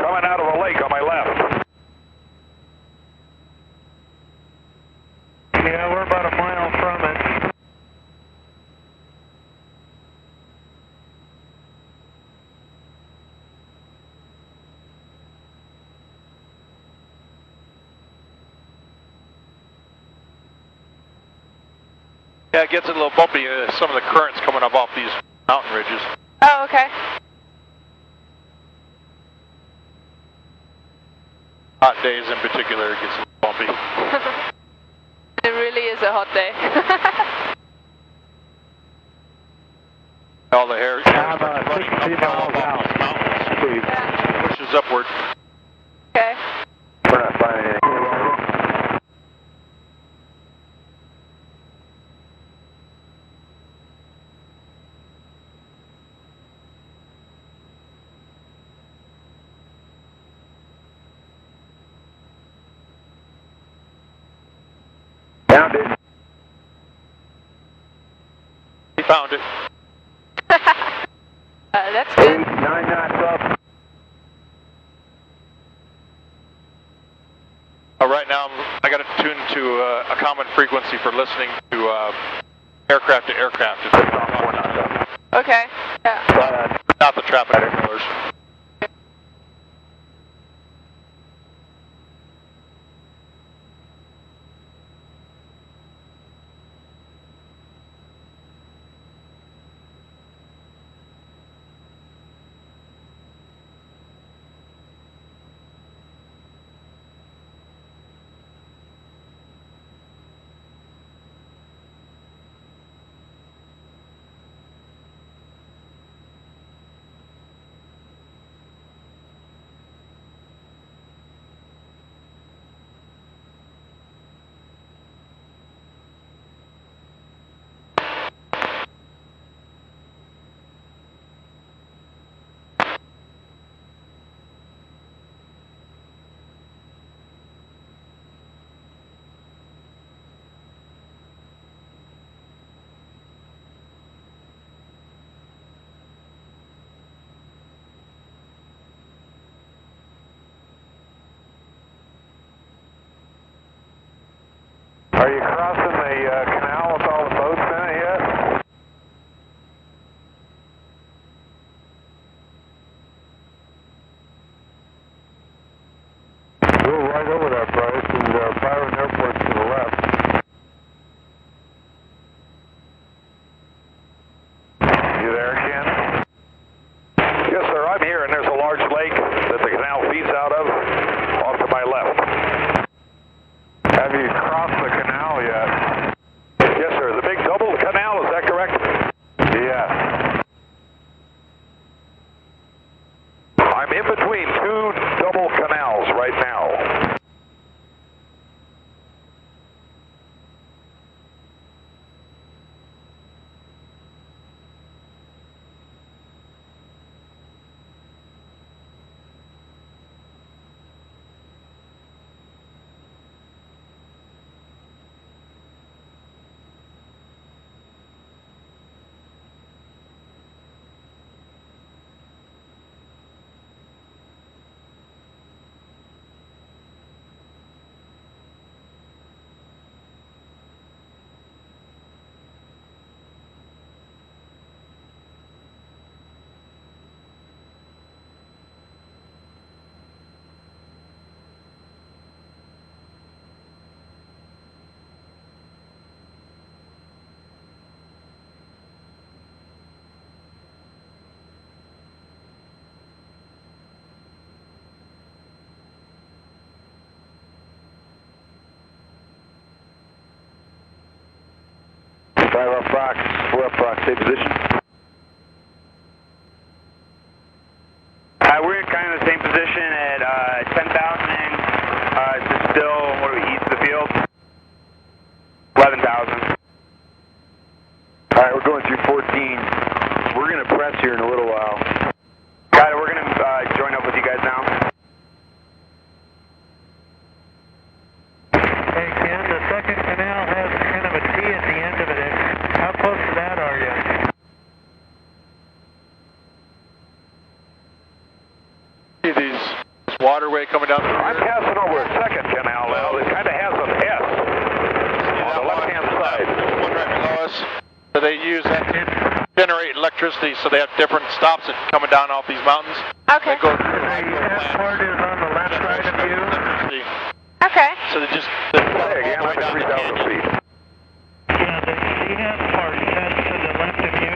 coming out of a lake on my left. Yeah, we're about a mile from it. Yeah, it gets a little bumpy. Some of the currents coming up off these mountain ridges. Oh, okay. Hot days in particular, it gets a little bumpy. It really is a hot day. All the hair I'm running 63 up miles off out. these mountains, so it pushes upward. Okay. We're not finding anything. Found it. He found it. That's good. 9 knots up. Right now, I got it tuned to a common frequency for listening to aircraft to aircraft. It's 4 knots up. Okay. Yeah. Not the traffic controllers. Are you crossing the canal with all the boats in it yet? We're right over that, Bryce, and Byron Airport's to the left. You there, Ken? Yes, sir, I'm here, and there's a large lake that the canal feeds out of off to my left. Have you crossed the canal yet? Yes, sir. The big double canal, is that correct? Yes. I'm in between two double canals right now. Fox, 4 Fox, stay position. We're in kind of the same position at 10,000. It's still, what are we, east of the field? 11,000. All right, we're going through 14. We're going to press here in a little while. Got it, we're going to join up with you guys now. Hey, Ken, the second canal has kind of a T at the end of it. How close to that are you? See these waterway coming down the river? I'm passing over a second canal now that kind of has an S on the left-hand side. One right below us. So they use that to generate electricity, so they have different stops that coming down off these mountains. Okay. They go The airport is on the left side of you. electricity. Okay. So they just Say again, I'm at 3,000 feet. Yeah, the EF part, that's to the left of you.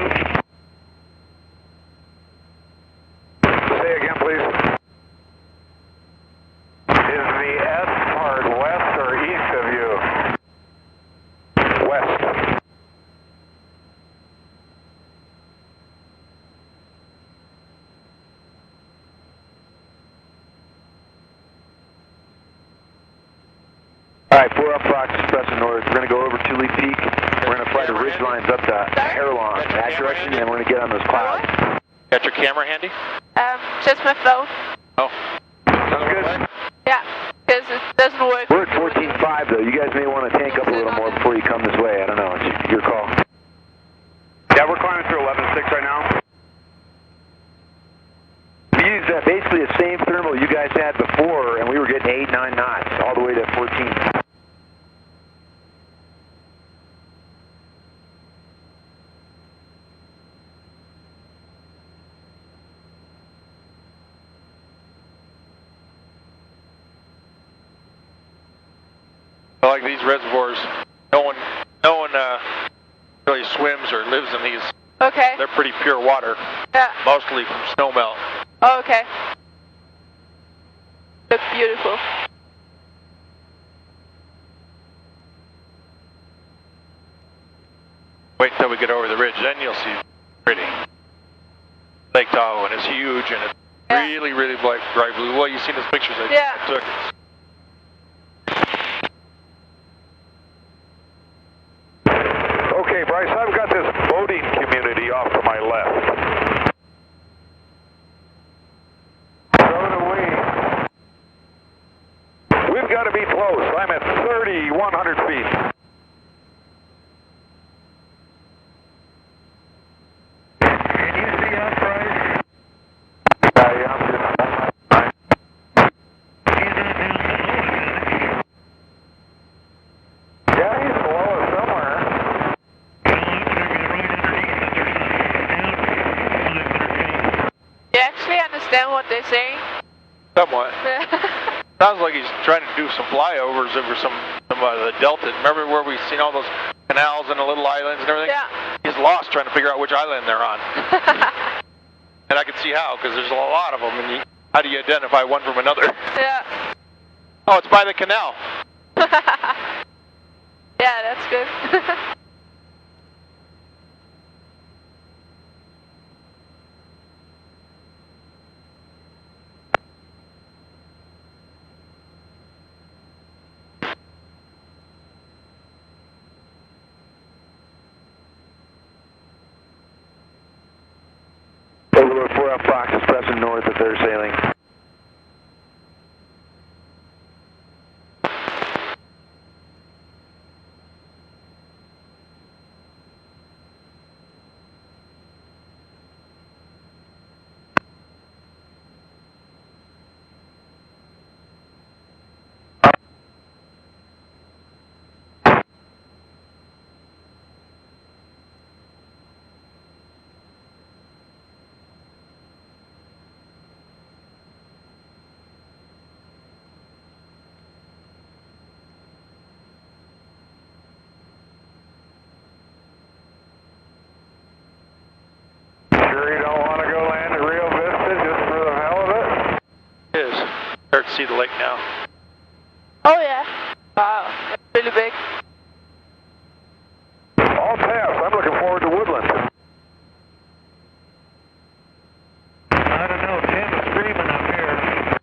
Say again, please. Is the S part west or east of you? West. All right, 4 up Fox, pressing north. We're going to go over Tule Peak. We're going to fly the ridge lines up to Airlawn, that direction, and we're going to get on those clouds. got your camera handy? Just my phone. Oh. Sounds good. Yeah, because it doesn't work. We're at 14.5 though. You guys may want to tank up a little more before you come this way. I don't know. It's your call. Yeah, we're climbing through 11.6 right now. We used basically the same thermal you guys had before, and we were getting 8, 9 knots all the way to 14. Like these reservoirs, no one really swims or lives in these. Okay. They're pretty pure water. Yeah. Mostly from snowmelt. Oh, okay. Looks beautiful. Wait until we get over the ridge, then you'll see pretty. Lake Tahoe, and it's huge, and it's really, really bright blue. Well, you've seen those pictures I took. Okay, Bryce, I've got this boating community off to my left. So do we. We've got to be close. I'm at 3,100 feet. Can you see us, Bryce? Yeah, I'm just... He's in a Somewhat. Yeah. Sounds like he's trying to do some flyovers over some of the delta. Remember where we've seen all those canals and the little islands and everything? Yeah. He's lost trying to figure out which island they're on. And I can see how, because there's a lot of them, and how do you identify one from another? Yeah. Oh, it's by the canal. Yeah, that's good. Overlord 4 F Fox is pressing north if they're sailing. Sure you don't want to go land at Rio Vista just for the hell of it? It is. Start to see the lake now. Oh yeah. Wow, it's really big. All pass. I'm looking forward to Woodland. I don't know. Tim is screaming up here.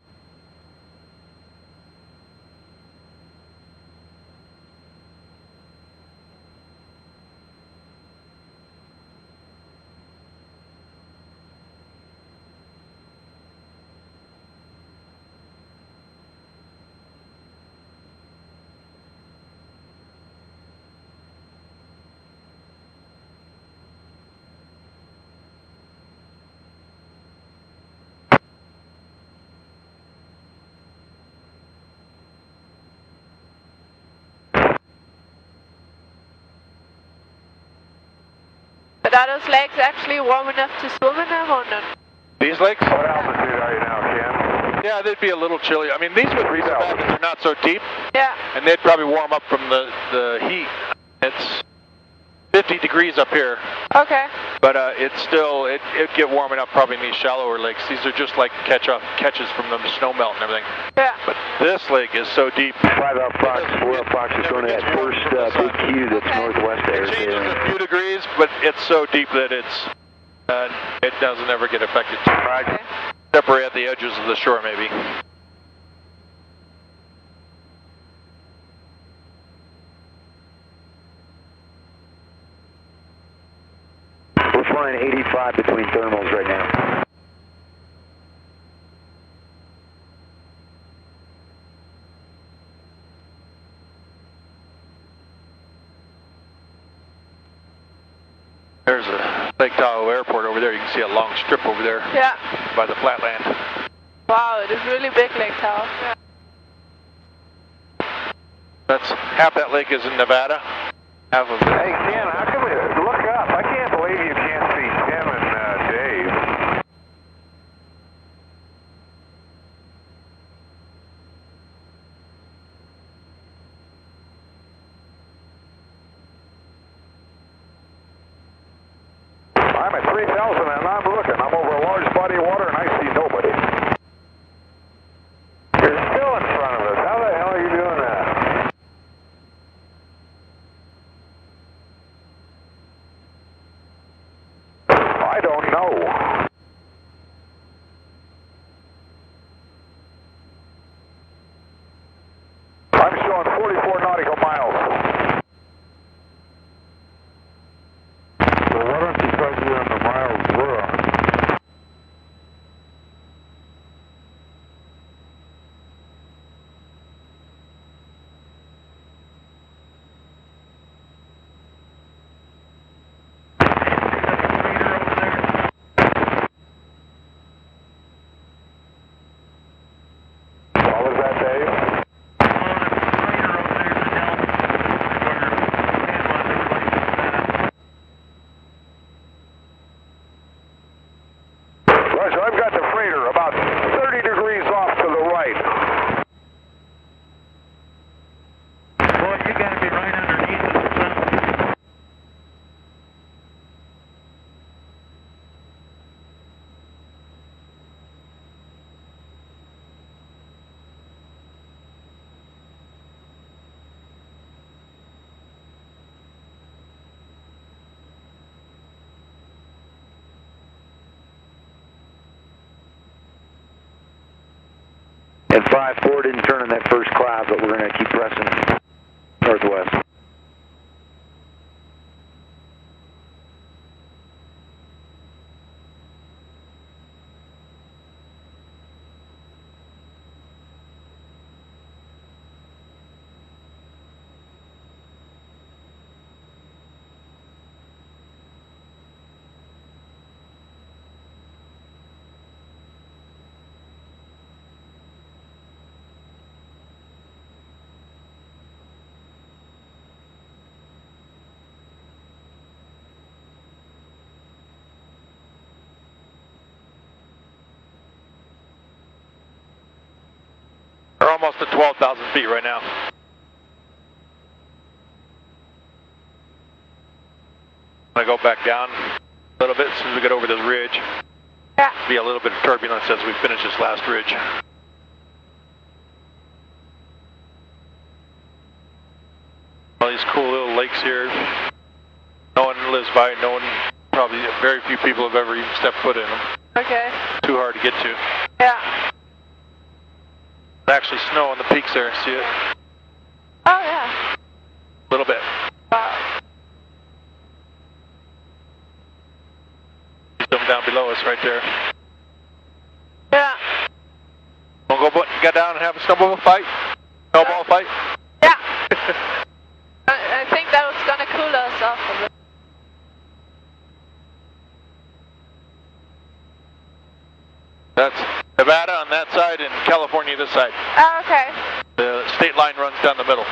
But are those lakes actually warm enough to swim in them or not? These lakes? What altitude are you now, Ken? Yeah, they'd be a little chilly. I mean, these would be so bad because they're not so deep, Yeah. and they'd probably warm up from the heat. It's 50 degrees up here, Okay. but it's still, it'd get warm enough probably in these shallower lakes. These are just like catches from the snow melt and everything. Yeah. But this lake is so deep. 5 F Fox, 4 F Fox is going to that first big Q that's northwest there. It changes a few degrees, but it's so deep that it doesn't ever get affected too much. Okay. Separate at the edges of the shore, maybe. We're flying 85 between thermals right now. There's a Lake Tahoe airport over there. You can see a long strip over there Yeah. by the flatland. Wow, it is really big, Lake Tahoe. Yeah. That's half that lake is in Nevada. Half of it. Hey, Ken, how come we look up? I can't believe you can't see Tim and Dave. I'm at 3,000 and I'm looking. I'm over a large body of water and I see nobody. You're still in front of us. How the hell are you doing that? I don't know. I'm showing 44 nautical miles. So why don't you try to be on the miles we're on? 5-4 didn't turn in that first cloud, but we're going to keep pressing northwest. We're almost at 12,000 feet right now. I'm going to go back down a little bit as soon as we get over this ridge. Yeah. Be a little bit of turbulence as we finish this last ridge. All these cool little lakes here. No one lives by, no one, probably very few people have ever even stepped foot in them. Okay. Too hard to get to. Yeah. Actually snow on the peaks there, see it? Oh, yeah. A little bit. Wow. See them down below us right there. Yeah. Want to go down and have a snowball fight? Snowball fight? Yeah. I think that was going to cool us off a bit. That's Nevada on that side and California this side. Oh, okay. The state line runs down the middle.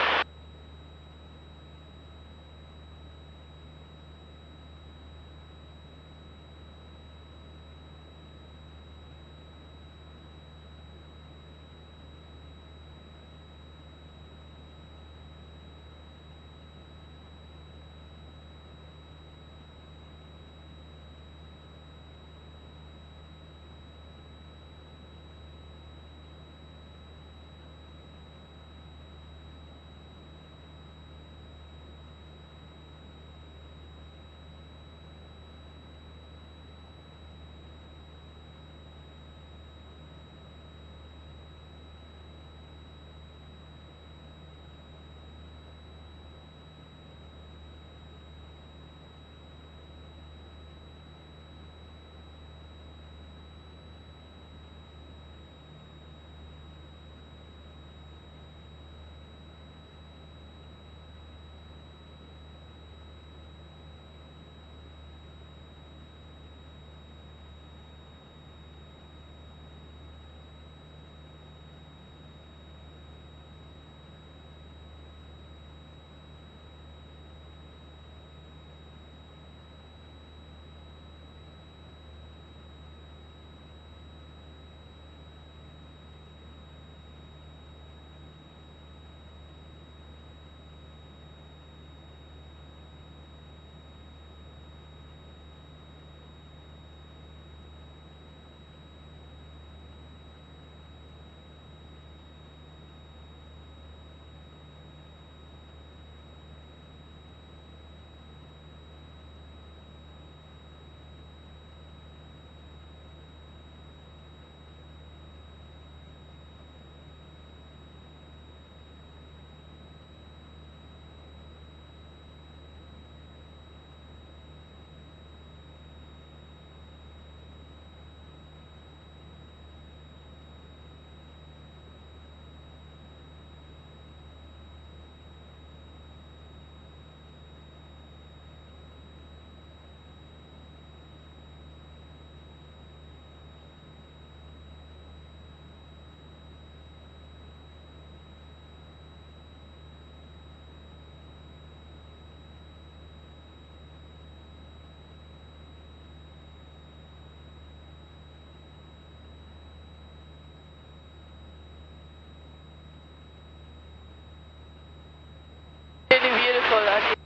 Really beautiful out here.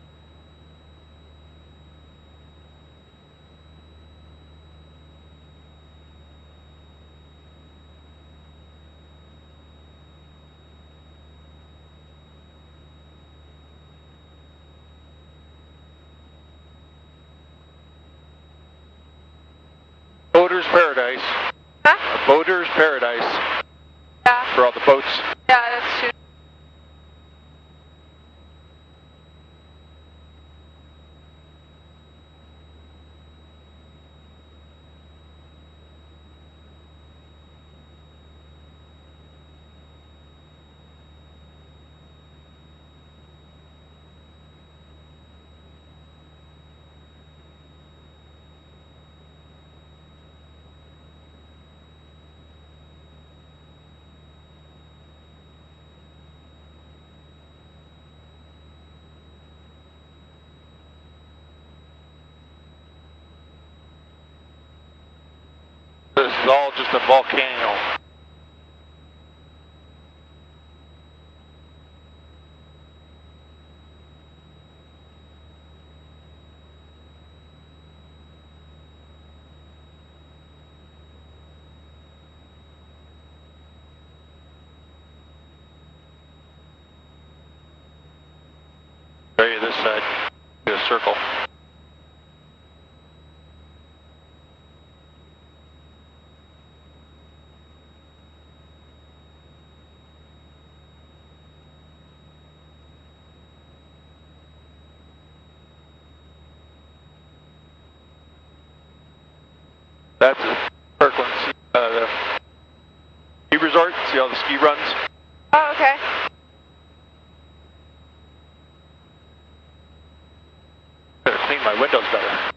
Boater's Paradise. Huh? A boater's paradise. Yeah. For all the boats. Yeah, that's true. This is all just a volcano. Show you this side. Do a circle. That's Kirkland, the ski resort. See all the ski runs? Oh, okay. Better clean my windows better.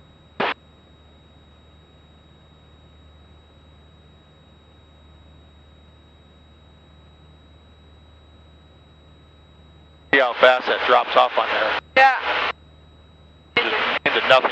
See how fast that drops off on there? Yeah. Just into nothing.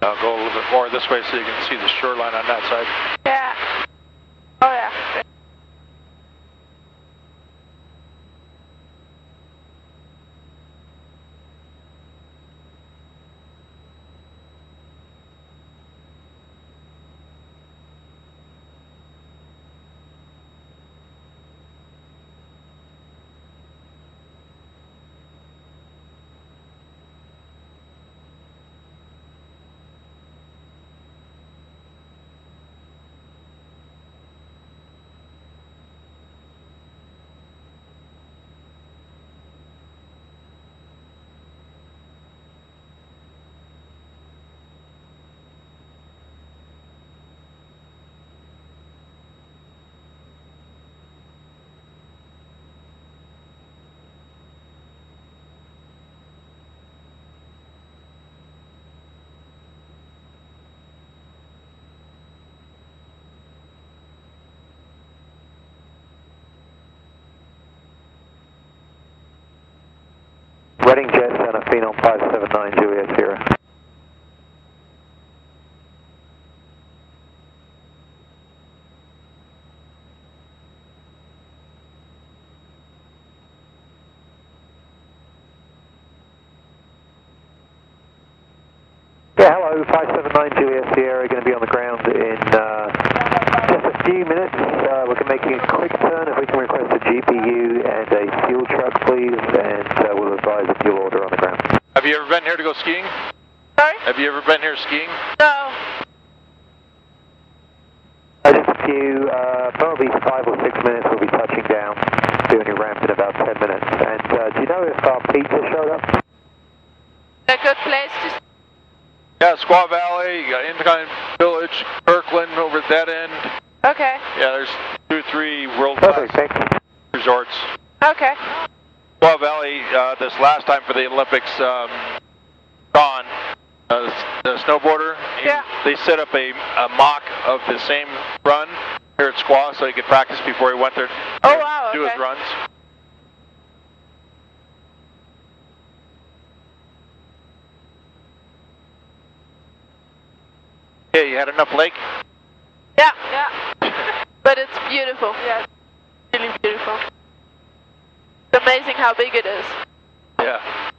I'll go a little bit more this way so you can see the shoreline on that side. Yeah. Oh, yeah. Reading Jet Center, Phenom 579 Juliet Sierra. Yeah, hello, 579 Juliet Sierra, going to be on the ground in just a few minutes. We're making a quick turn. If we can request a GPU and a fuel truck, please, and we'll advise a fuel order on the ground. Have you ever been here to go skiing? Sorry? Have you ever been here skiing? No. Just a few, probably 5 or 6 minutes we'll be touching down, doing your ramp in about 10 minutes. And do you know if our pizza showed up? A good place to... Yeah, Squaw Valley, you got Indian Village, Kirkland over at that end. Okay. Yeah, there's 2 or 3 world-class resorts. Okay. Squaw Valley, this last time for the Olympics, gone. the snowboarder. Yeah. They set up a mock of the same run here at Squaw so he could practice before he went there. Oh, wow, do his okay. runs. Okay, you had enough lake? Yeah, yeah. But it's beautiful. Yeah, it's really beautiful. It's amazing how big it is. Yeah.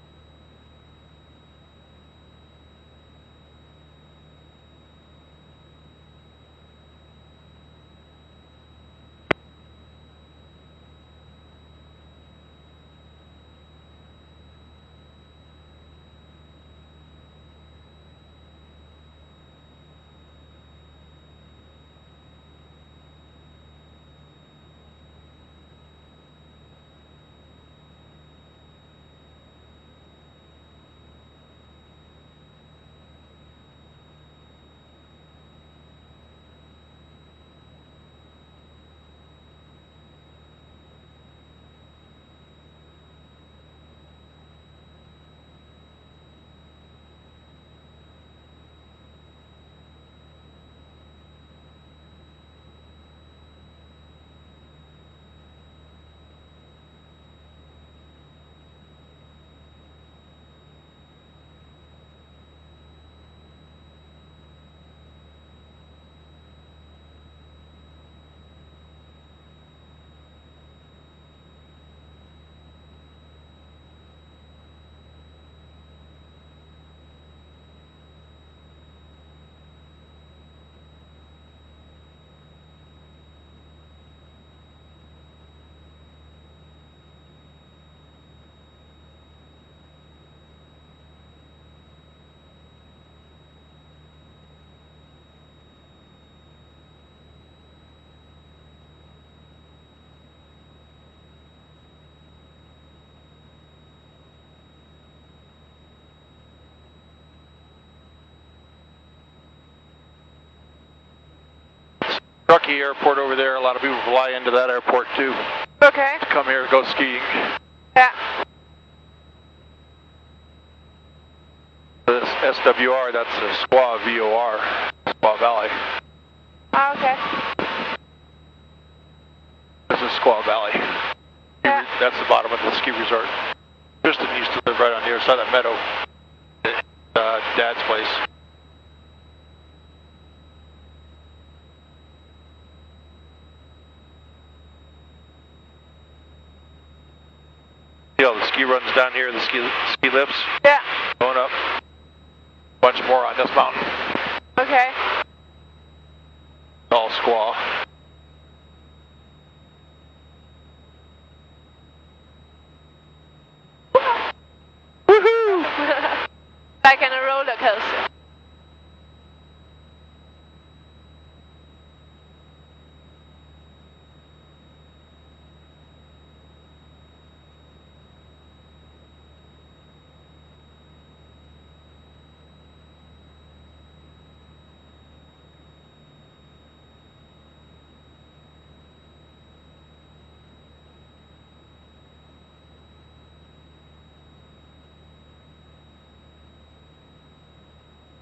Truckee Airport over there, a lot of people fly into that airport too. Okay. To come here to go skiing. Yeah. This SWR, that's the Squaw VOR, Squaw Valley. Oh, okay. This is Squaw Valley. Yeah. That's the bottom of the ski resort. Kristen used to live right on the other side of that meadow. Dad's place. See all the ski runs down here, the ski lifts? Yeah. Going up. Bunch more on this mountain. Okay. All Squaw. Woohoo! Like on a roller coaster.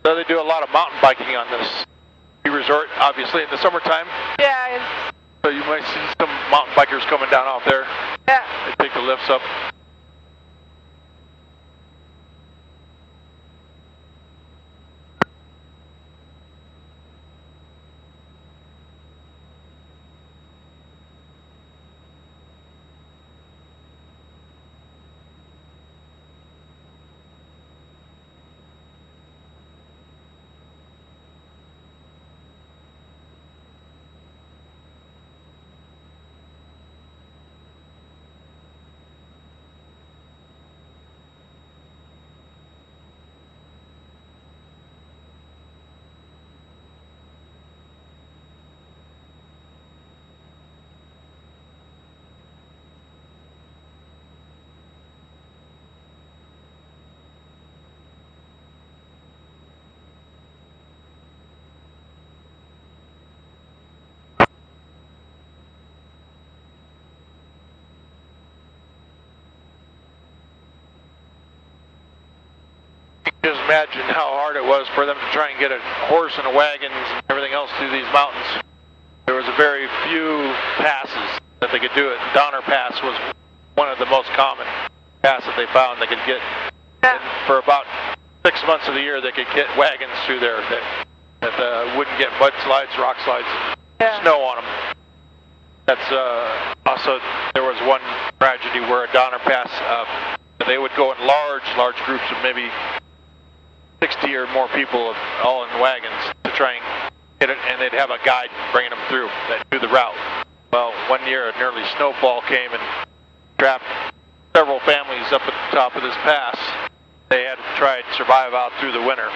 So they do a lot of mountain biking on this ski resort, obviously in the summertime. Yeah. So you might see some mountain bikers coming down out there. Yeah. They take the lifts up. Just imagine how hard it was for them to try and get a horse and a wagon and everything else through these mountains. There was a very few passes that they could do it. Donner Pass was one of the most common passes that they found they could get. And for about 6 months of the year, they could get wagons through there that wouldn't get mudslides, rock slides, and snow on them. That's also, there was one tragedy where a Donner Pass, they would go in large groups of maybe 60 or more people all in wagons to try and hit it, and they'd have a guide bringing them through that knew the route. Well, one year an early snowfall came and trapped several families up at the top of this pass. They had to try and survive out through the winter.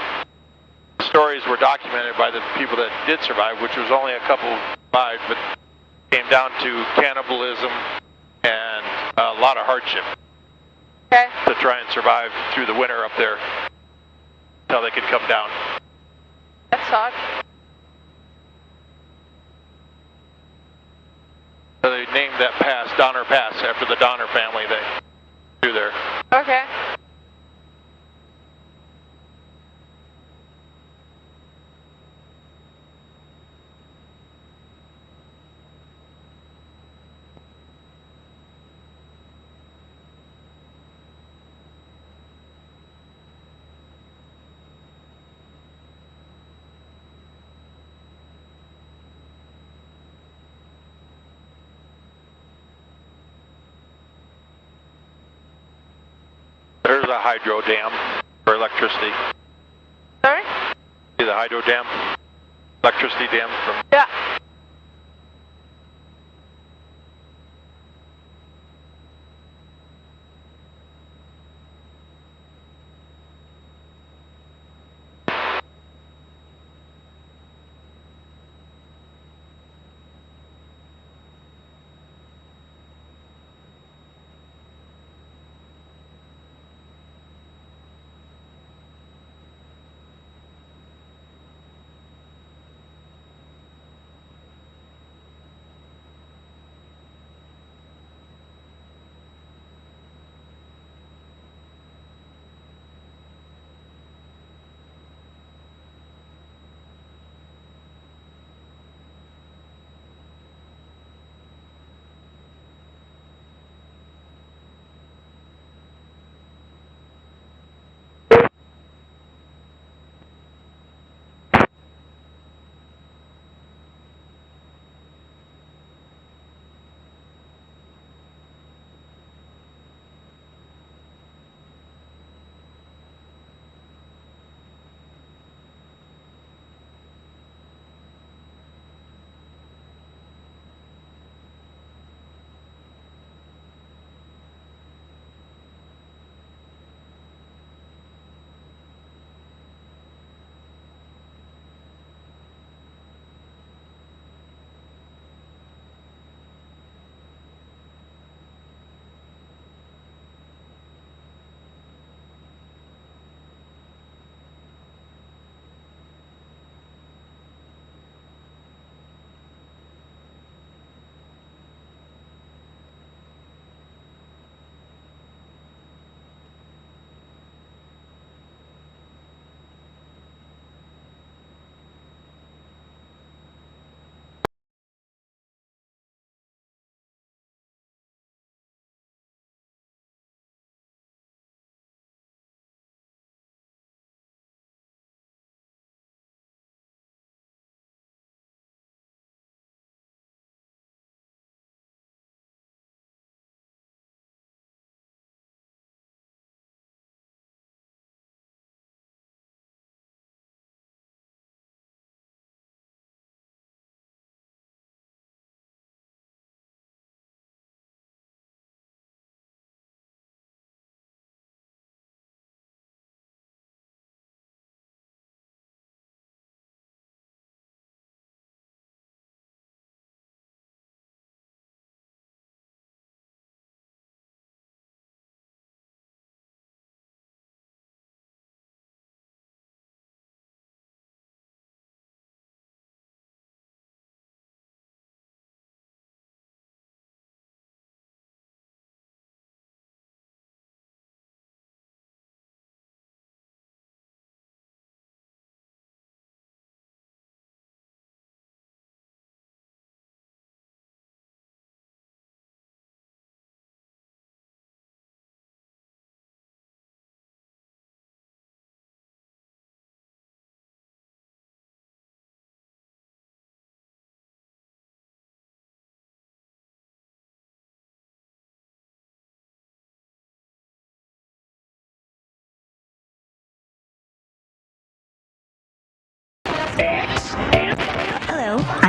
The stories were documented by the people that did survive, which was only a couple survived, but came down to cannibalism and a lot of hardship to try and survive through the winter up there until they could come down. That sucks. So they named that pass Donner Pass after the Donner family that through there. Okay. There's a hydro dam for electricity. Sorry? See the hydro dam? Electricity dam from... Yeah.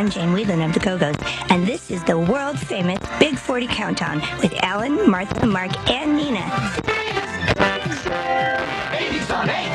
I'm Jane Whelan of the Go-Go's, and this is the world-famous Big 40 Countdown with Alan, Martha, Mark, and Nina. 80s on 8.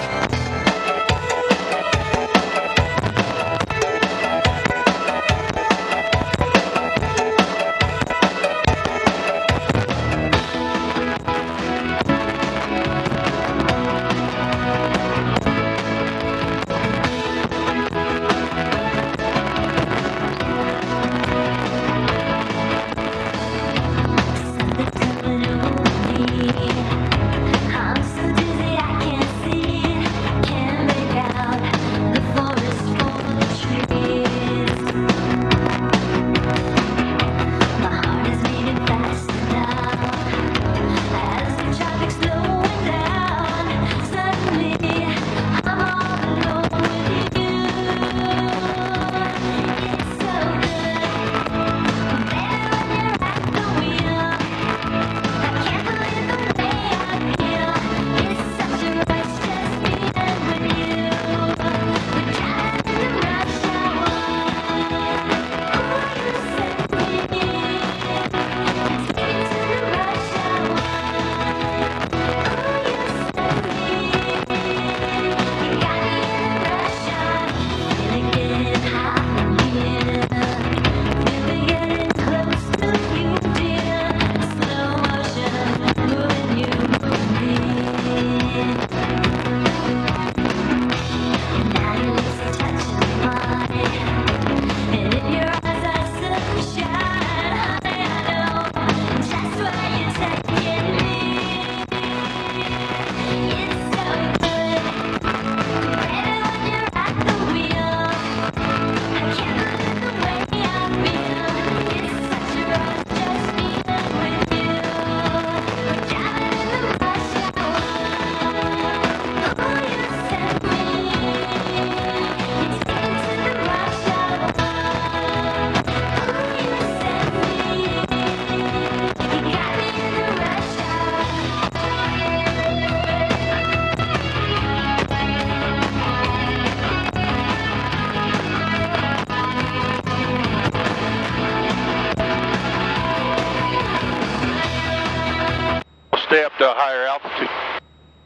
Stay up to a higher altitude.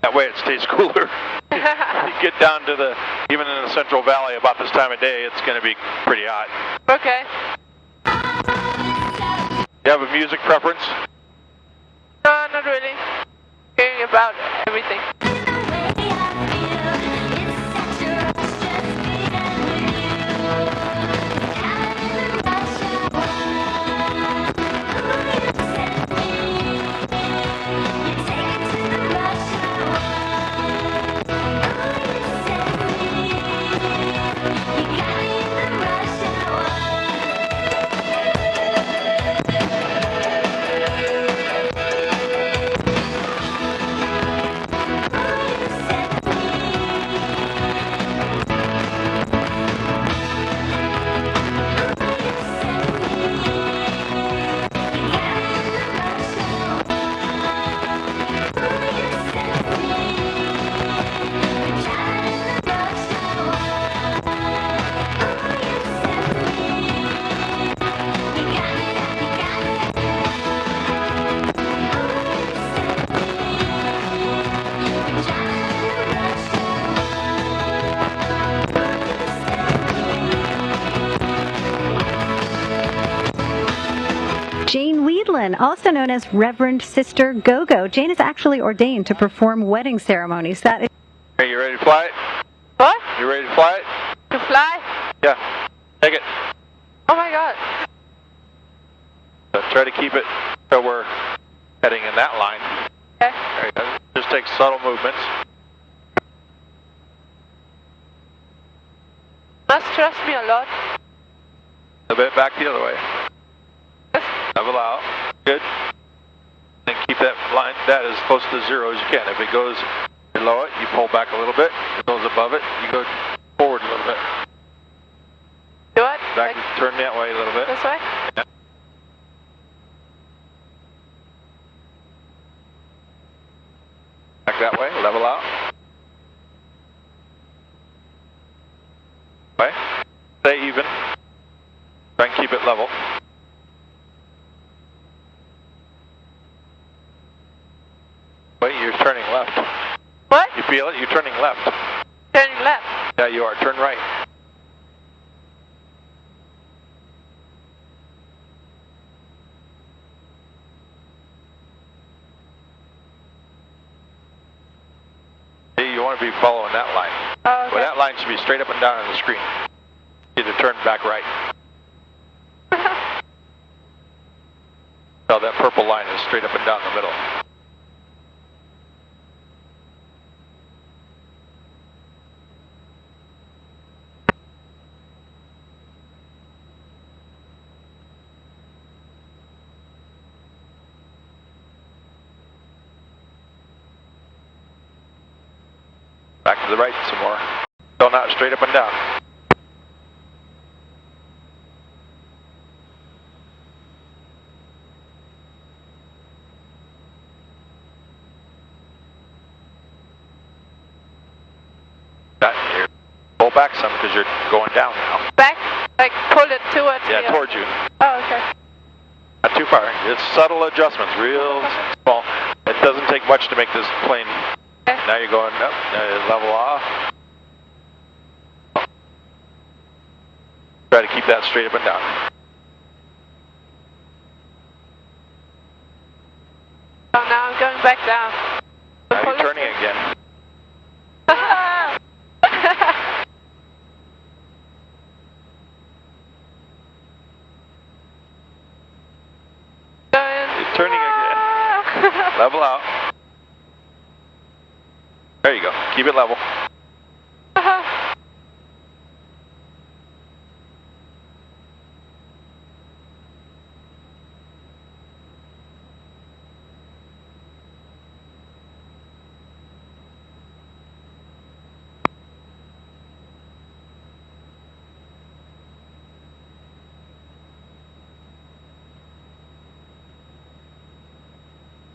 That way it stays cooler. You get down to even in the Central Valley about this time of day, it's going to be pretty hot. Okay. You have a music preference? No, not really. Hearing about everything. Jane Whelan, also known as Reverend Sister Go-Go. Jane is actually ordained to perform wedding ceremonies. That is. Are you ready to fly it? What? You ready to fly it? To fly? Yeah. Take it. Oh my god. Try to keep it so we're heading in that line. Okay. There you go. Just take subtle movements. Must trust me a lot. A bit back the other way. Level out. Good. And keep that line, that as close to zero as you can. If it goes below it, you pull back a little bit. If it goes above it, you go forward a little bit. Do what? Back, turn that way a little bit. This way? Yeah. Back that way, level out. Way. Stay even. then keep it level. Wait, you're turning left. What? You feel it? You're turning left. Turning left. Yeah, you are. Turn right. See, you want to be following that line. Oh, okay. Well, that line should be straight up and down on the screen. Either turn back right. So that purple line is straight up and down the middle. Back to the right some more. Still not straight up and down. Here. Pull back some because you're going down now. Back? Like pull it towards me? Yeah, towards you. Oh, okay. Not too far. It's subtle adjustments, real small. It doesn't take much to make this plane. Okay. Now you're going up, level off. Try to keep that straight up and down. Oh, now I'm going back down. Now you're turning again. You're turning again. Level out. There you go. Keep it level.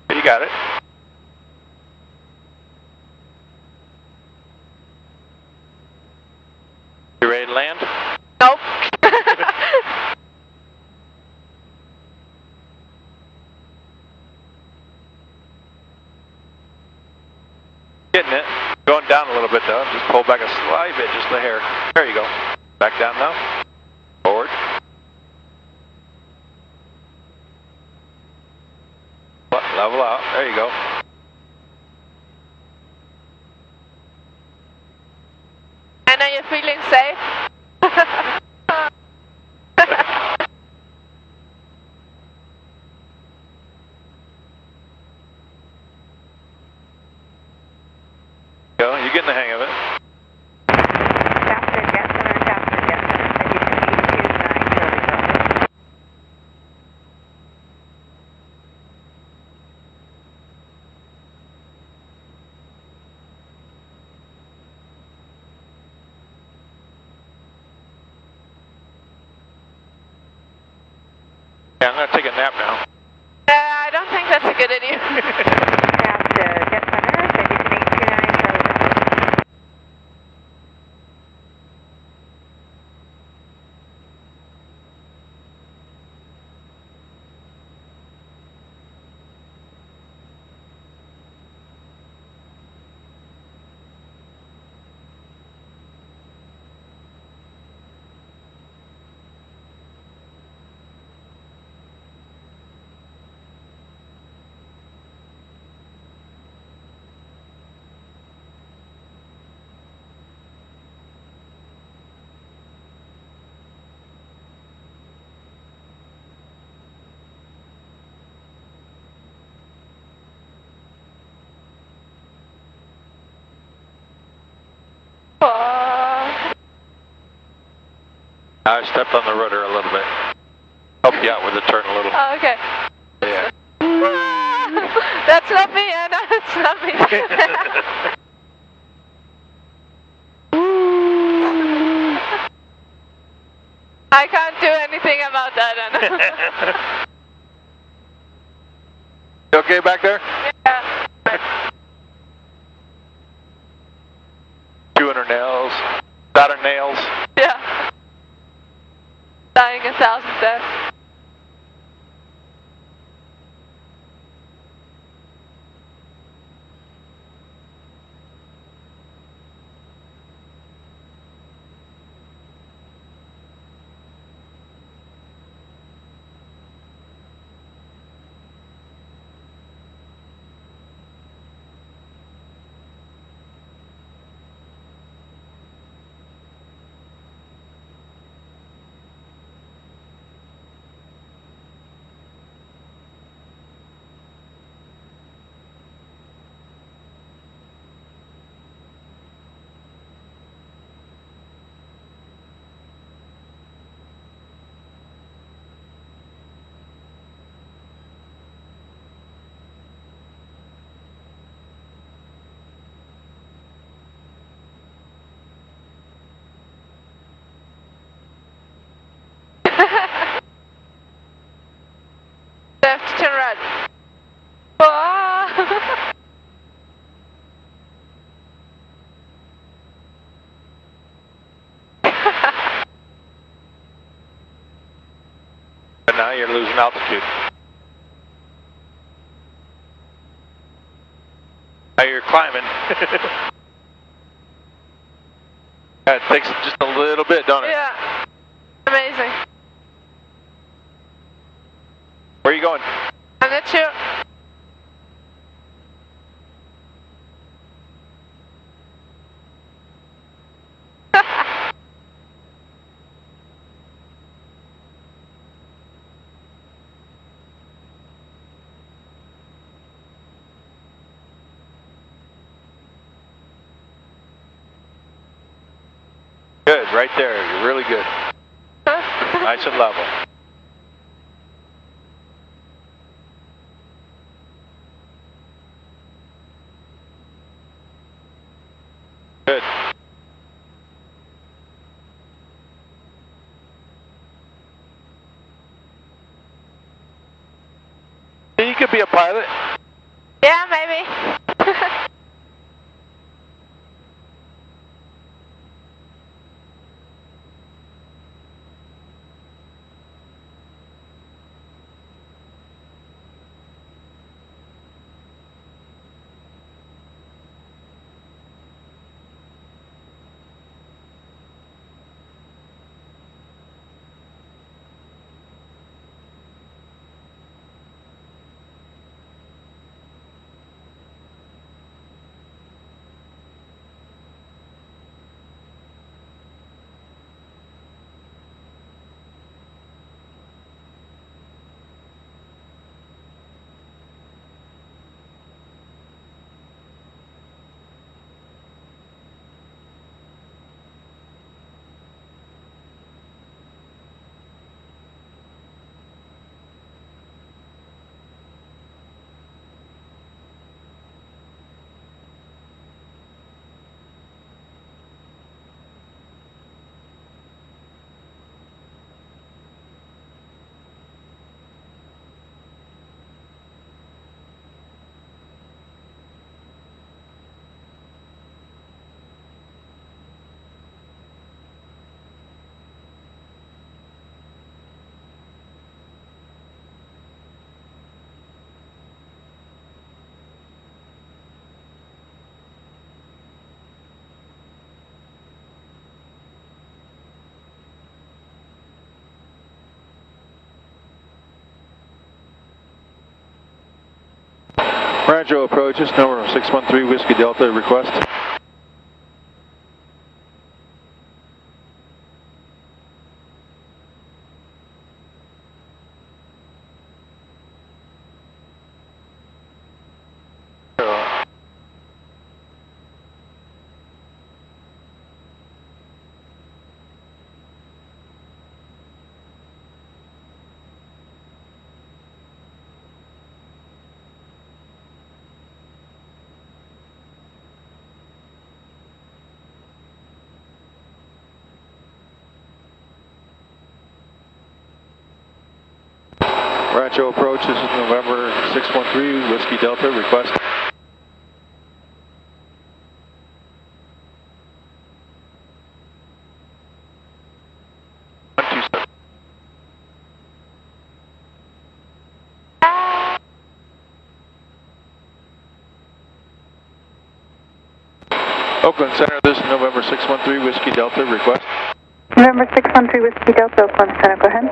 You got it. You ready to land? Nope. Getting it. Going down a little bit though. Just pull back a slight bit, just a hair. There you go. Back down now. Forward. Level out. There you go. And are you feeling safe? Go. You're getting the hang of it. Yeah, I'm going to take a nap now. I don't think that's a good idea. I stepped on the rudder a little bit. Help you out with the turn a little. Oh, okay. Yeah. That's not me, Anna. It's not me. I can't do anything about that, Anna. You okay back there? Yeah. 200 nails. Saturn nails. Yeah. Dying 1,000 Steph. Left, turn right. Oh. But now you're losing altitude. Now you're climbing. It takes just a little bit, don't it? Yeah. Amazing. Where are you going? I'm not sure. Good, right there. You're really good. Nice and level. Good. You could be a pilot. Yeah, maybe. Rancho approaches, number 613 Whiskey Delta, request. Rancho approach, this is November 613 Whiskey Delta, request. Oakland Center, this is November 613 Whiskey Delta, request. November 613 Whiskey Delta, Oakland Center, go ahead.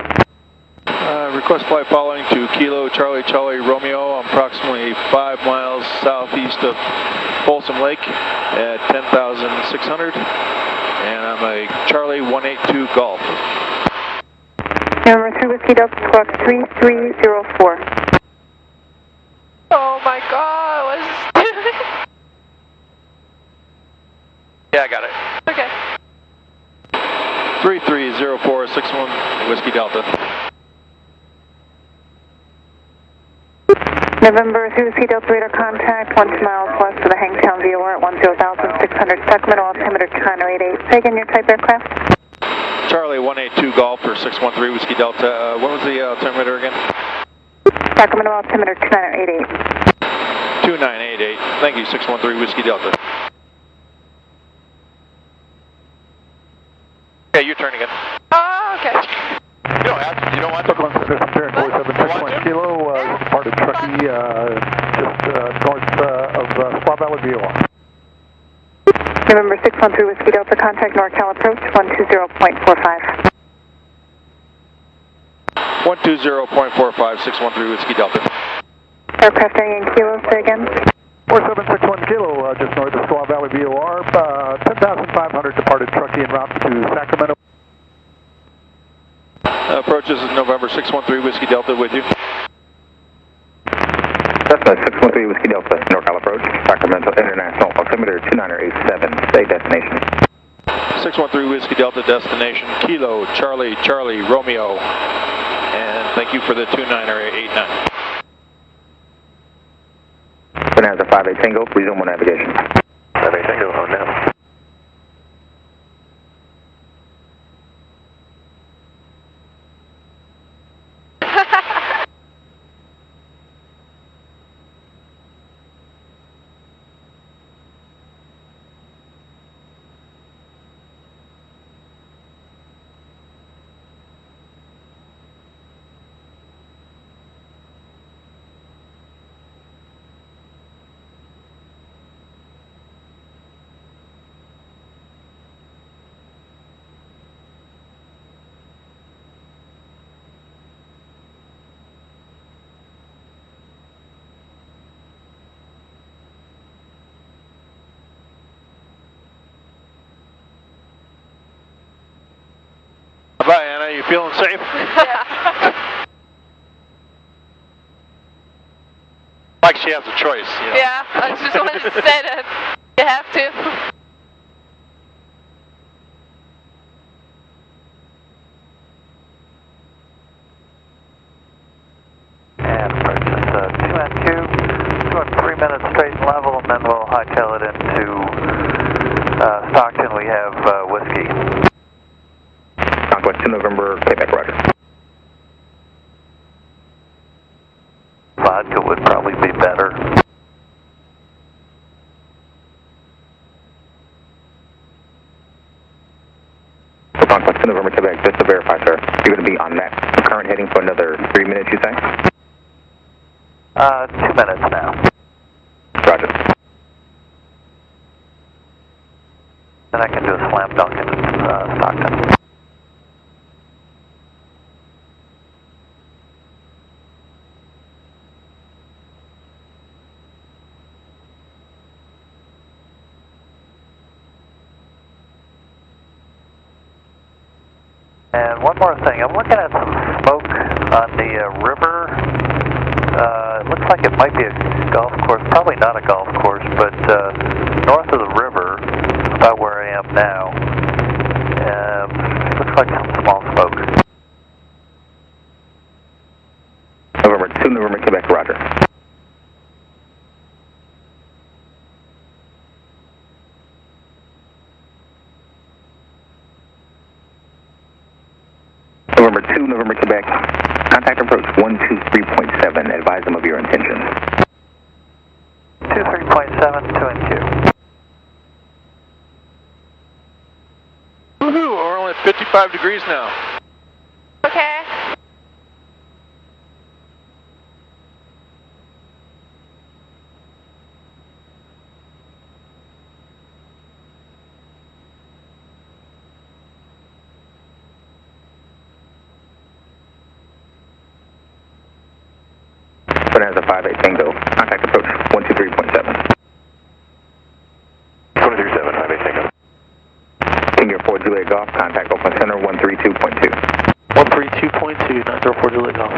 Request flight following to Kilo Charlie Charlie Romeo, approximately 5 miles southeast of Folsom Lake at 10,600, and I'm a Charlie 182 Golf. November 3 Whiskey Delta, squawk 3304. Oh my God, what is this doing? Yeah, I got it. Okay. 330461 Whiskey Delta. November 3 Whiskey Delta, radar contact, 1 miles west of the Hangtown VOR at 10,600, Sacramento, altimeter 2988. Say again your type aircraft? Charlie 182 Golf for 613 Whiskey Delta. What was the altimeter again? Sacramento, altimeter 2988. 2988. Thank you, 613 Whiskey Delta. Okay, your turn again. Oh, okay. You don't have to. You don't want to. Oakland Center, Spirit 4761 Kilo, departed Truckee, just north of Squaw Valley VOR. November 613 Whiskey Delta, contact NorCal approach 120.45. 120.45, 613 Whiskey Delta. Aircraft area in Kilo, say again. 4761 Kilo, just north of Squaw Valley VOR, 10,500, departed Truckee en route to Sacramento. Approaches is November 613 Whiskey Delta with you. Cessna 613 Whiskey Delta, NorCal approach, Sacramento International, altimeter 2987, say destination. 613 Whiskey Delta, destination Kilo Charlie Charlie Romeo, and thank you for the 2989. Bonanza 58 Tango, resume on navigation. 58 Tango, on now. Bye, Anna. You feeling safe? Yeah. Like she has a choice, you know. Yeah, I just wanted to say that. You have to. And approaches 2 and 2, going 3 minutes straight and level, and then we'll hightail it into Stockton. We have whiskey. Concord 2 November, Quebec, roger. Vodka would probably be better. Concord 2 November, Quebec, just to verify, sir. You're going to be on that current heading for another 3 minutes, you say? 2 minutes now. Roger. Then I can do a slam dunk into Stockton. And one more thing, I'm looking at some smoke on the river. It looks like it might be a golf course, probably not a golf course, but north of the river, about where I am now, looks like some small smoke. November 2 November, Quebec, roger. November 2 November, Quebec, contact approach 123.7, advise them of your intention. 23.7, 2 and Q. Woohoo! We're only at 55 degrees now. Okay. 23758 Tango. Contact approach 123.7. 23758 Tango. Tango 4 Juliet Golf. Contact Oakland Center 132.2. 132.2, 904 Juliet Golf.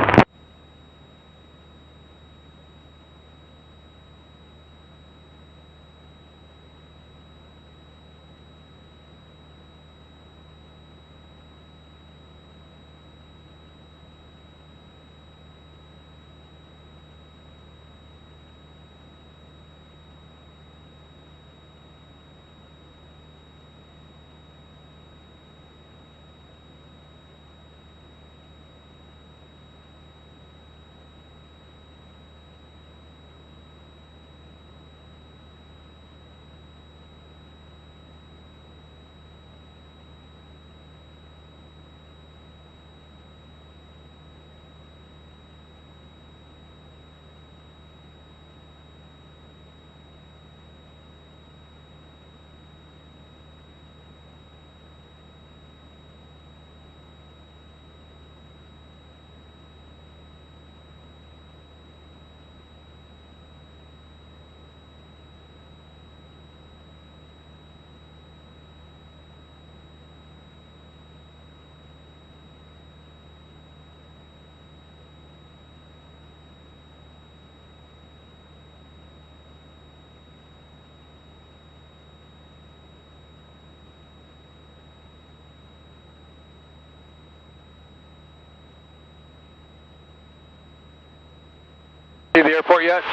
See the airport yet?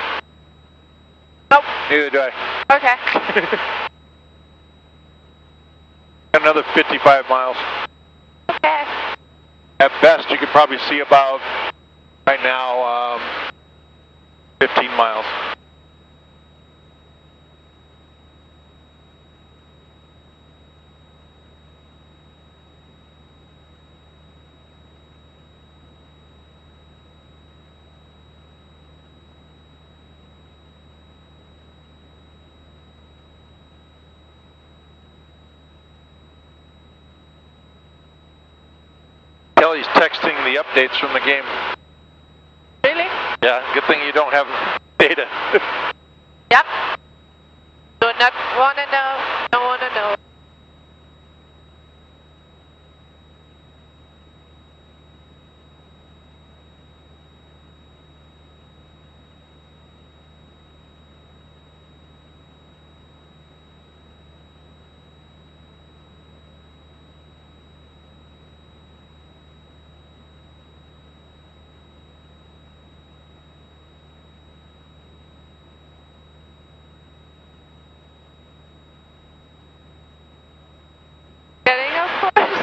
Nope. Neither do I. Okay. Got another 55 miles. Okay. At best, you could probably see about, right now, 15 miles. Kelly's texting the updates from the game. Really? Yeah, good thing you don't have data. Yep. Do not want to know. Don't want to know. Getting of course.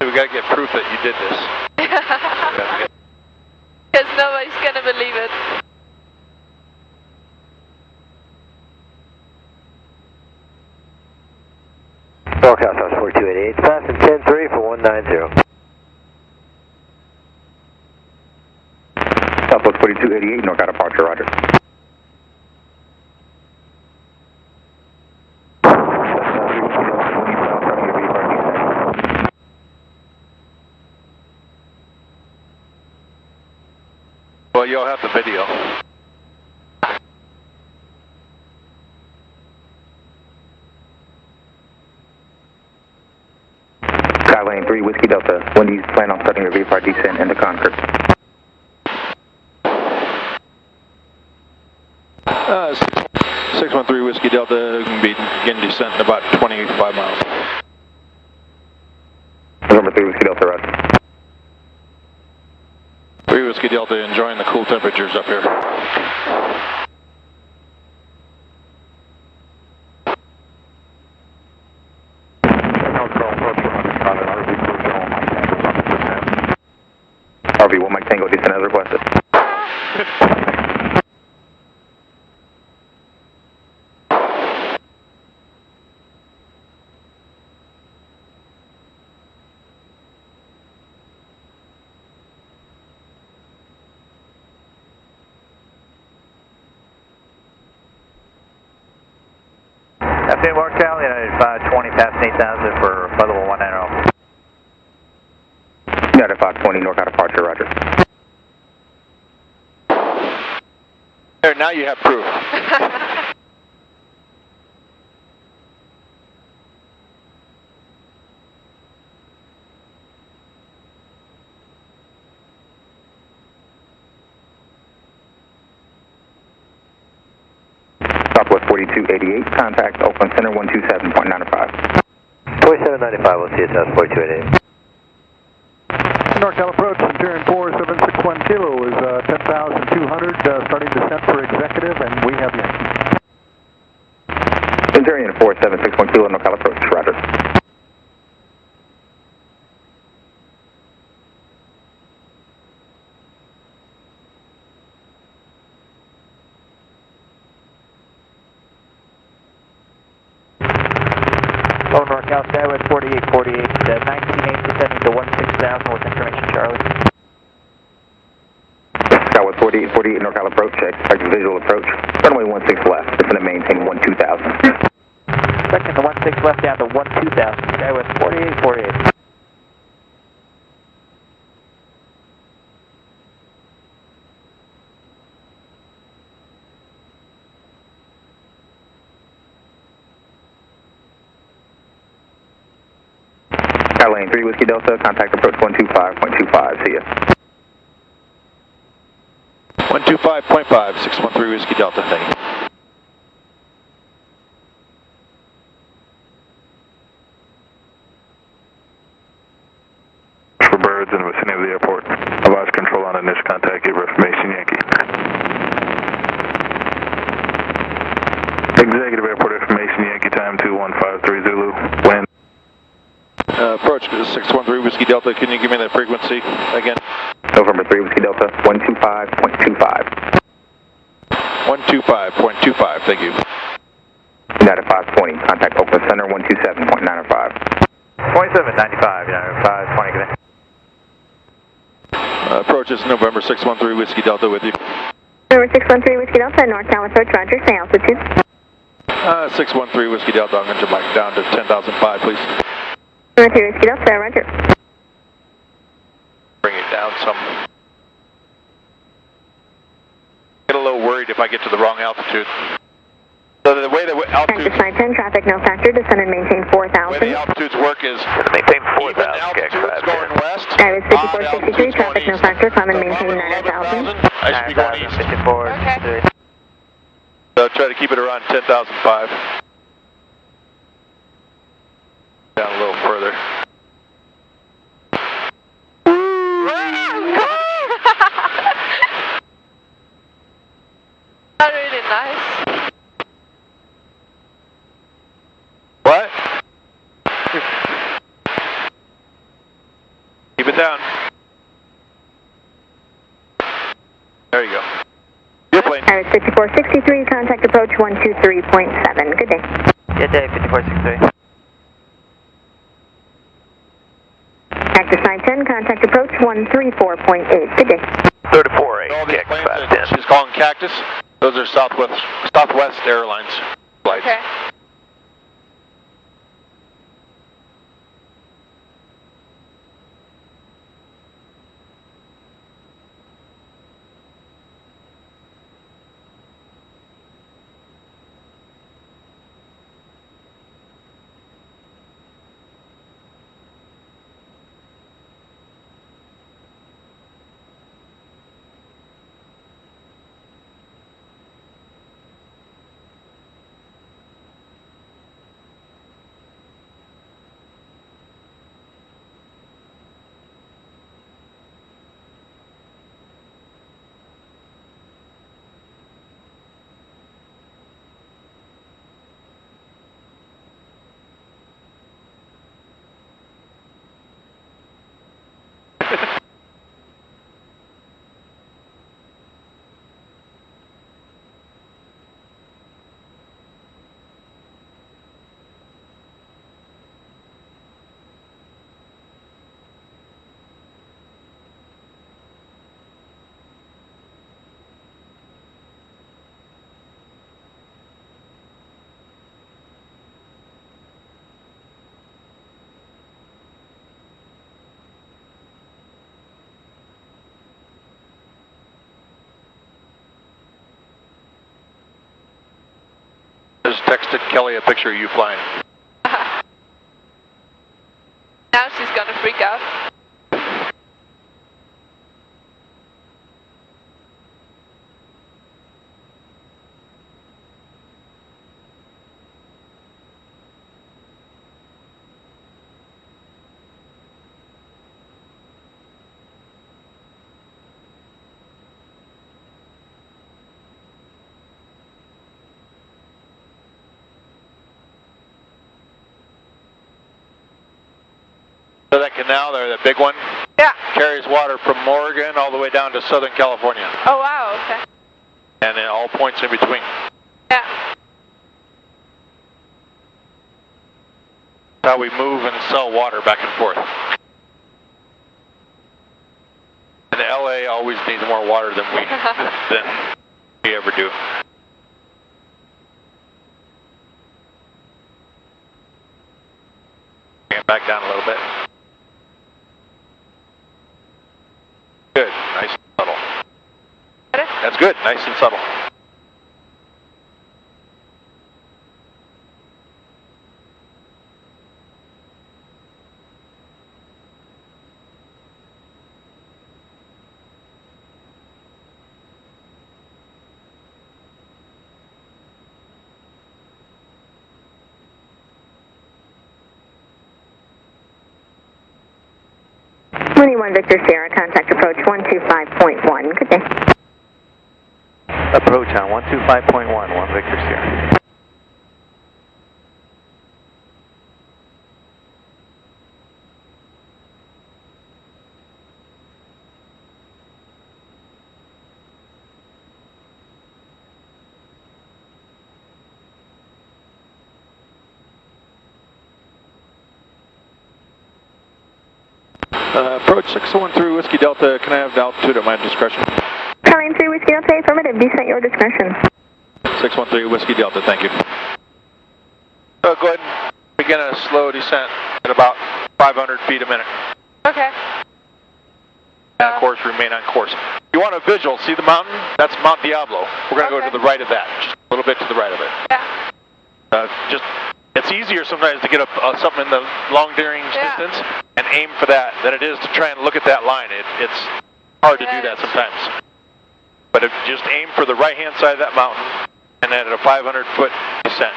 We gotta get proof that you did this. Because nobody's gonna believe it. Forecast house 4288, fast and 10-3 for 190. Southwest 4288, northbound departure, roger. Well, you'll have the video. Skylane 3 Whiskey Delta, when do you plan on starting your VFR descent into Concord? 613 Whiskey Delta can begin descent in about 25 miles. November 3 Whiskey Delta, roger. 3 Whiskey Delta enjoying the cool temperatures up here. RV 1 Mike Tango descent as requested. Afternoon, Mark Cal, United 520 past 8,000 for flight level 190. United 520, northbound departure, roger. There, now you have proof. Southwest 4288, contact Oakland Center 127.95. 4795, we'll see you south 4288. NorCal approach, Centurion 4761 Kilo is 10,200, starting descent for executive, and we have Yankee. Centurion 4761 Kilo, NorCal approach, roger. Low NorCal, Skywest 4848, 1980 descending to 16,000 with information, Charlie. Skywest 4848, NorCal approach, expect visual approach. Runway 16 left, descend and maintain 12000. Expecting the 16 left down to 12000, Skywest 4848. Lane 3 Whiskey Delta, contact approach 125.25, see ya. 125.5, 613 Whiskey Delta, thank you. For birds in the vicinity of the airport. Advise control on initial contact, give information, Yankee. Executive airport information, Yankee time 2153 Zulu, wind. Approach 613 Whiskey Delta, can you give me that frequency again? November 3 Whiskey Delta, 125.25. 125.25, thank you. United 520, contact Oakland Center 127.95. 2795, United 520, good day. Approach is November 613 Whiskey Delta with you. November 613 Whiskey Delta, NorCal approach, roger, say altitude. 613 Whiskey Delta, I'm going to jump back down to 10,005, please. 613 Whiskey Delta, roger. Bring it down some. Get a little worried if I get to the wrong altitude. So the way the altitude... Practice 910, traffic no factor, descend and maintain 4,000. The way the altitudes work is... Maintain 4,000, even altitudes going west. Iris 5463, traffic no factor, climb and maintain 9,000. I should be going east. 54, Okay. So try to keep it around 10,005. Down a little further. Not really nice. What? Keep it down. There you go. Your plane. Iris 5463, contact approach 123.7. Good day. Good day, 5463. Practice 910, contact approach 134.8. Good day. 34.8, kick, fast in. She's calling Cactus. Those are Southwest Airlines flights. Okay. texted Kelly a picture of you flying. Now she's gonna freak out. So that canal there, that big one, yeah, carries water from Oregon all the way down to Southern California. Oh wow, okay. And then all points in between. Yeah. That's how we move and sell water back and forth. And LA always needs more water than we ever do. Bring it back down a little bit. Good, nice and subtle. That's good, nice and subtle. One Victor Sierra, contact approach 125.1. Good day. Approach on 125.1, 1 Victor Sierra. Approach 613 Whiskey Delta, can I have the altitude at my discretion? Charlie 3 Whiskey Delta, affirmative, descent your discretion. 613 Whiskey Delta, thank you. Go ahead and begin a slow descent at about 500 feet a minute. Okay. And of course, remain on course. You want a visual, see the mountain? That's Mount Diablo. We're going to go to the right of that, just a little bit to the right of it. Yeah. It's easier sometimes to get something in the long distance and aim for that than it is to try and look at that line. It's hard to do that sometimes. But just aim for the right-hand side of that mountain and then at a 500-foot descent.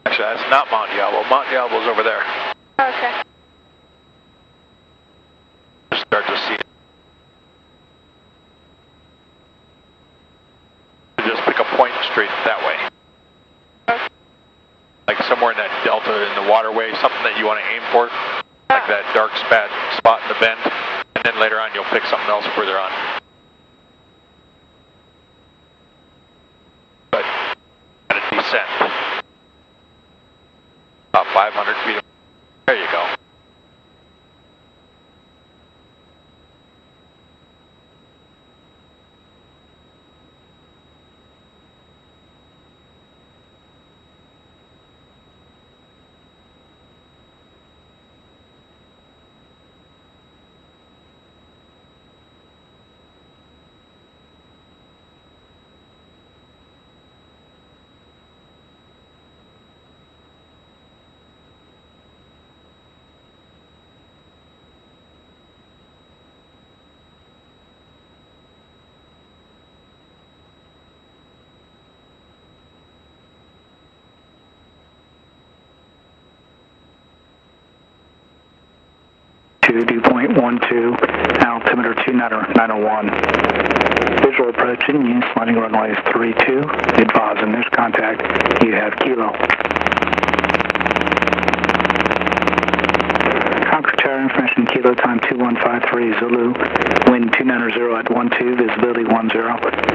Actually, that's not Mount Diablo. Mount Diablo's over there. Okay. Start to see it. Just pick a point straight that way. Okay. Like somewhere in that delta in the waterway, something that you want to aim for. Like that dark spot in the bend. And then later on you'll pick something else further on. But at a descent. About 500 feet. There you go. Dew point 12, altimeter 291. Visual approaching, use landing runways 32. Advise in this contact, you have Kilo. Concord Tower information, Kilo time 2153 Zulu. Wind 290 at 12, visibility 10.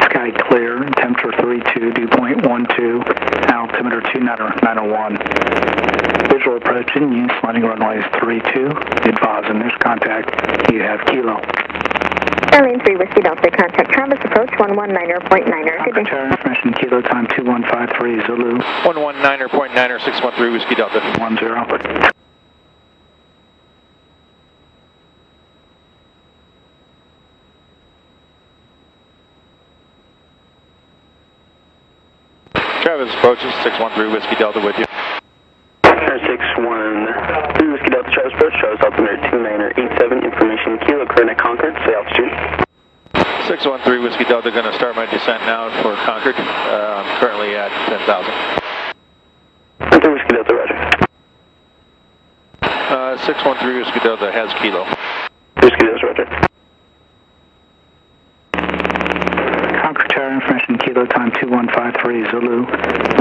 Sky clear, temperature 32, dew point 12, altimeter 291. Visual approaching, use landing runways 32. Advise in this contact, you have Kilo. Alien 3 Whiskey Delta, contact Travis approach 119.9er. Good day. Tower information, Kilo time 2153 Zulu. 119.9er, 613 Whiskey Delta. 10. Travis approaches 613 Whiskey Delta with you. 613 Whiskey Delta, Travis approach, Travis altimeter 2987, information Kilo, current at Concord, say altitude. 613 Whiskey Delta, going to start my descent now for Concord. I'm currently at 10,000. 613 Whiskey Delta, roger. 613 Whiskey Delta has Kilo. Whiskey Delta, roger. Concord Tower information, Kilo time 2153 Zulu.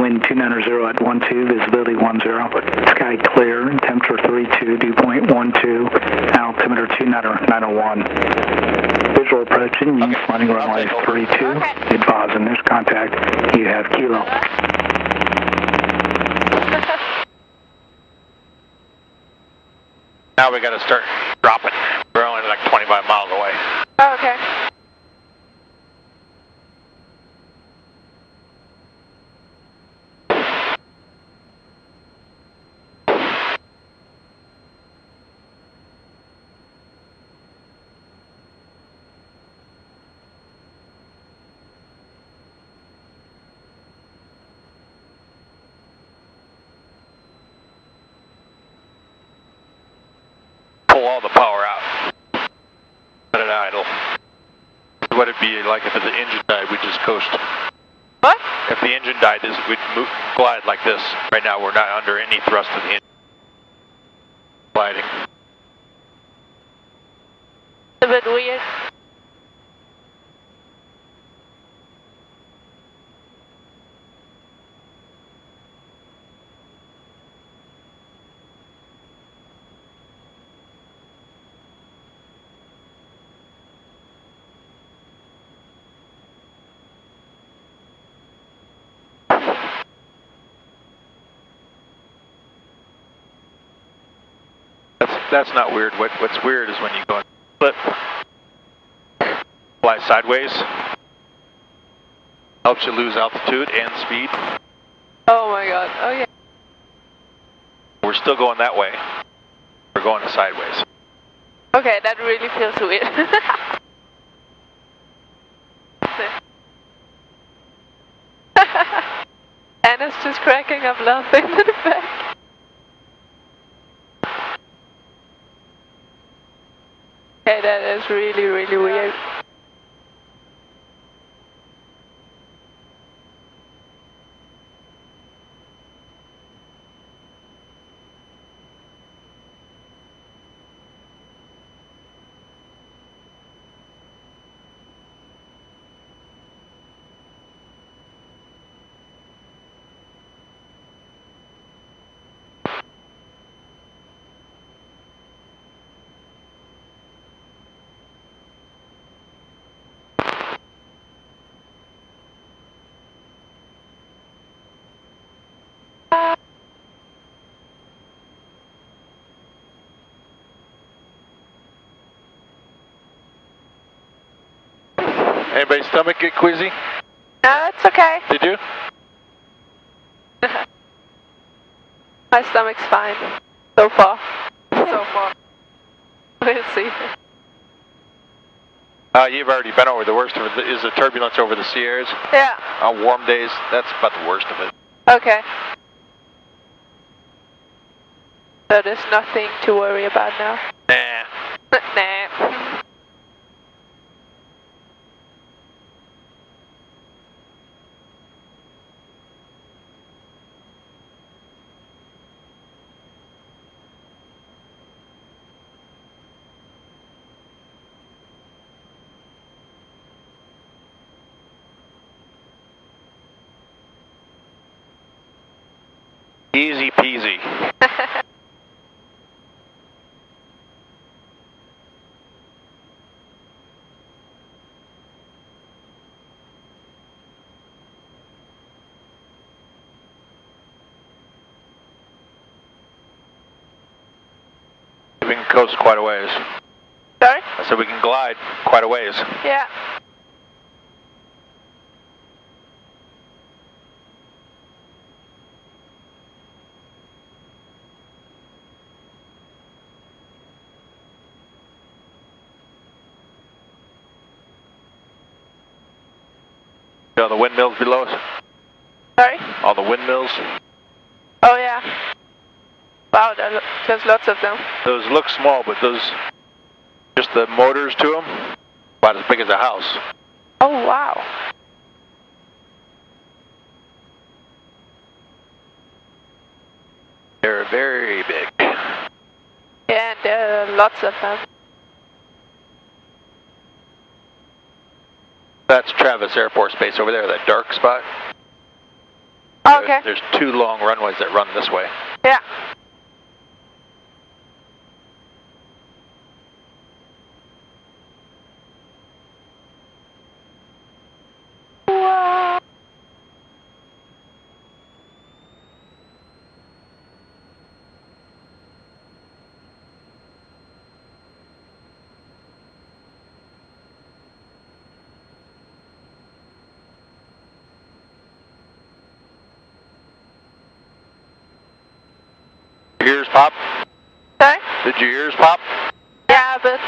Wind 290 at 12, visibility 10. Sky clear, temperature 32, dew point 12, altimeter 290.901. Visual approaching, use landing runway 32. Advise in this contact, you have Kilo. Now we got to start dropping. We're only like 25 miles away. Oh, okay. Pull all the power out. Let it idle. What it'd be like if the engine died, we'd just coast. What? If the engine died, we'd glide like this. Right now, we're not under any thrust of the engine. Gliding. A bit weird. That's not weird. What's weird is when you go and flip, fly sideways, helps you lose altitude and speed. Oh my god, okay. We're still going that way. We're going sideways. Okay, that really feels weird. Anna's just cracking up laughing in the back. Okay, that is really, really weird. Anybody's stomach get queasy? No, it's okay. Did you? My stomach's fine. So far. So far. We'll see. You've already been over the worst of it. Is the turbulence over the Sierras? Yeah. On warm days, that's about the worst of it. Okay. So there's nothing to worry about now? Nah. Nah. Easy peasy. We can coast quite a ways. Sorry? I so we can glide quite a ways. Yeah. All the windmills below us? Sorry? All the windmills? Oh, yeah. Wow, there's lots of them. Those look small, but those, just the motors to them, about as big as a house. Oh, wow. They're very big. Yeah, and there are lots of them. That's Travis Air Force Base over there, that dark spot. Okay. There's 2 long runways that run this way. Yeah. Wow. Ears pop? Sorry? Did your ears pop? Yeah, but...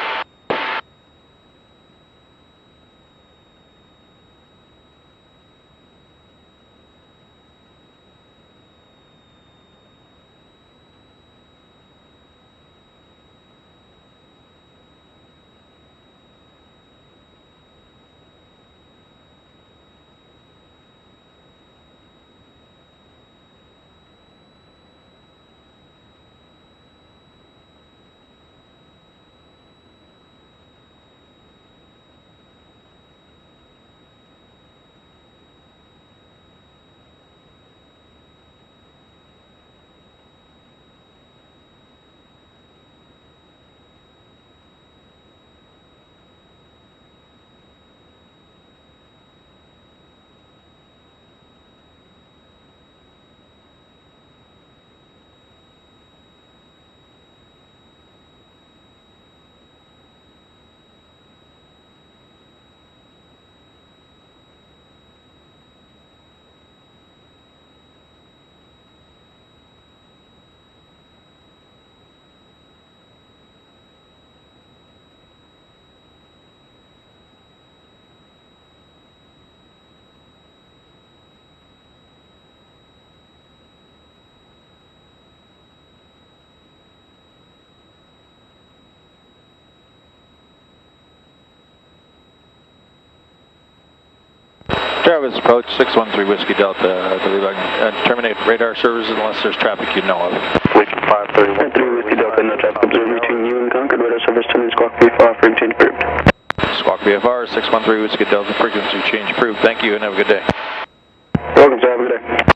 Travis approach 613 Whiskey Delta. I believe I can terminate radar services unless there's traffic you know of. Legion 531. 3 Whiskey Delta, no traffic observed between you and Concord. Radar service to Squawk VFR, frame change approved. Squawk VFR 613 Whiskey Delta, frequency change approved. Thank you and have a good day. Welcome, sir. Have a good day.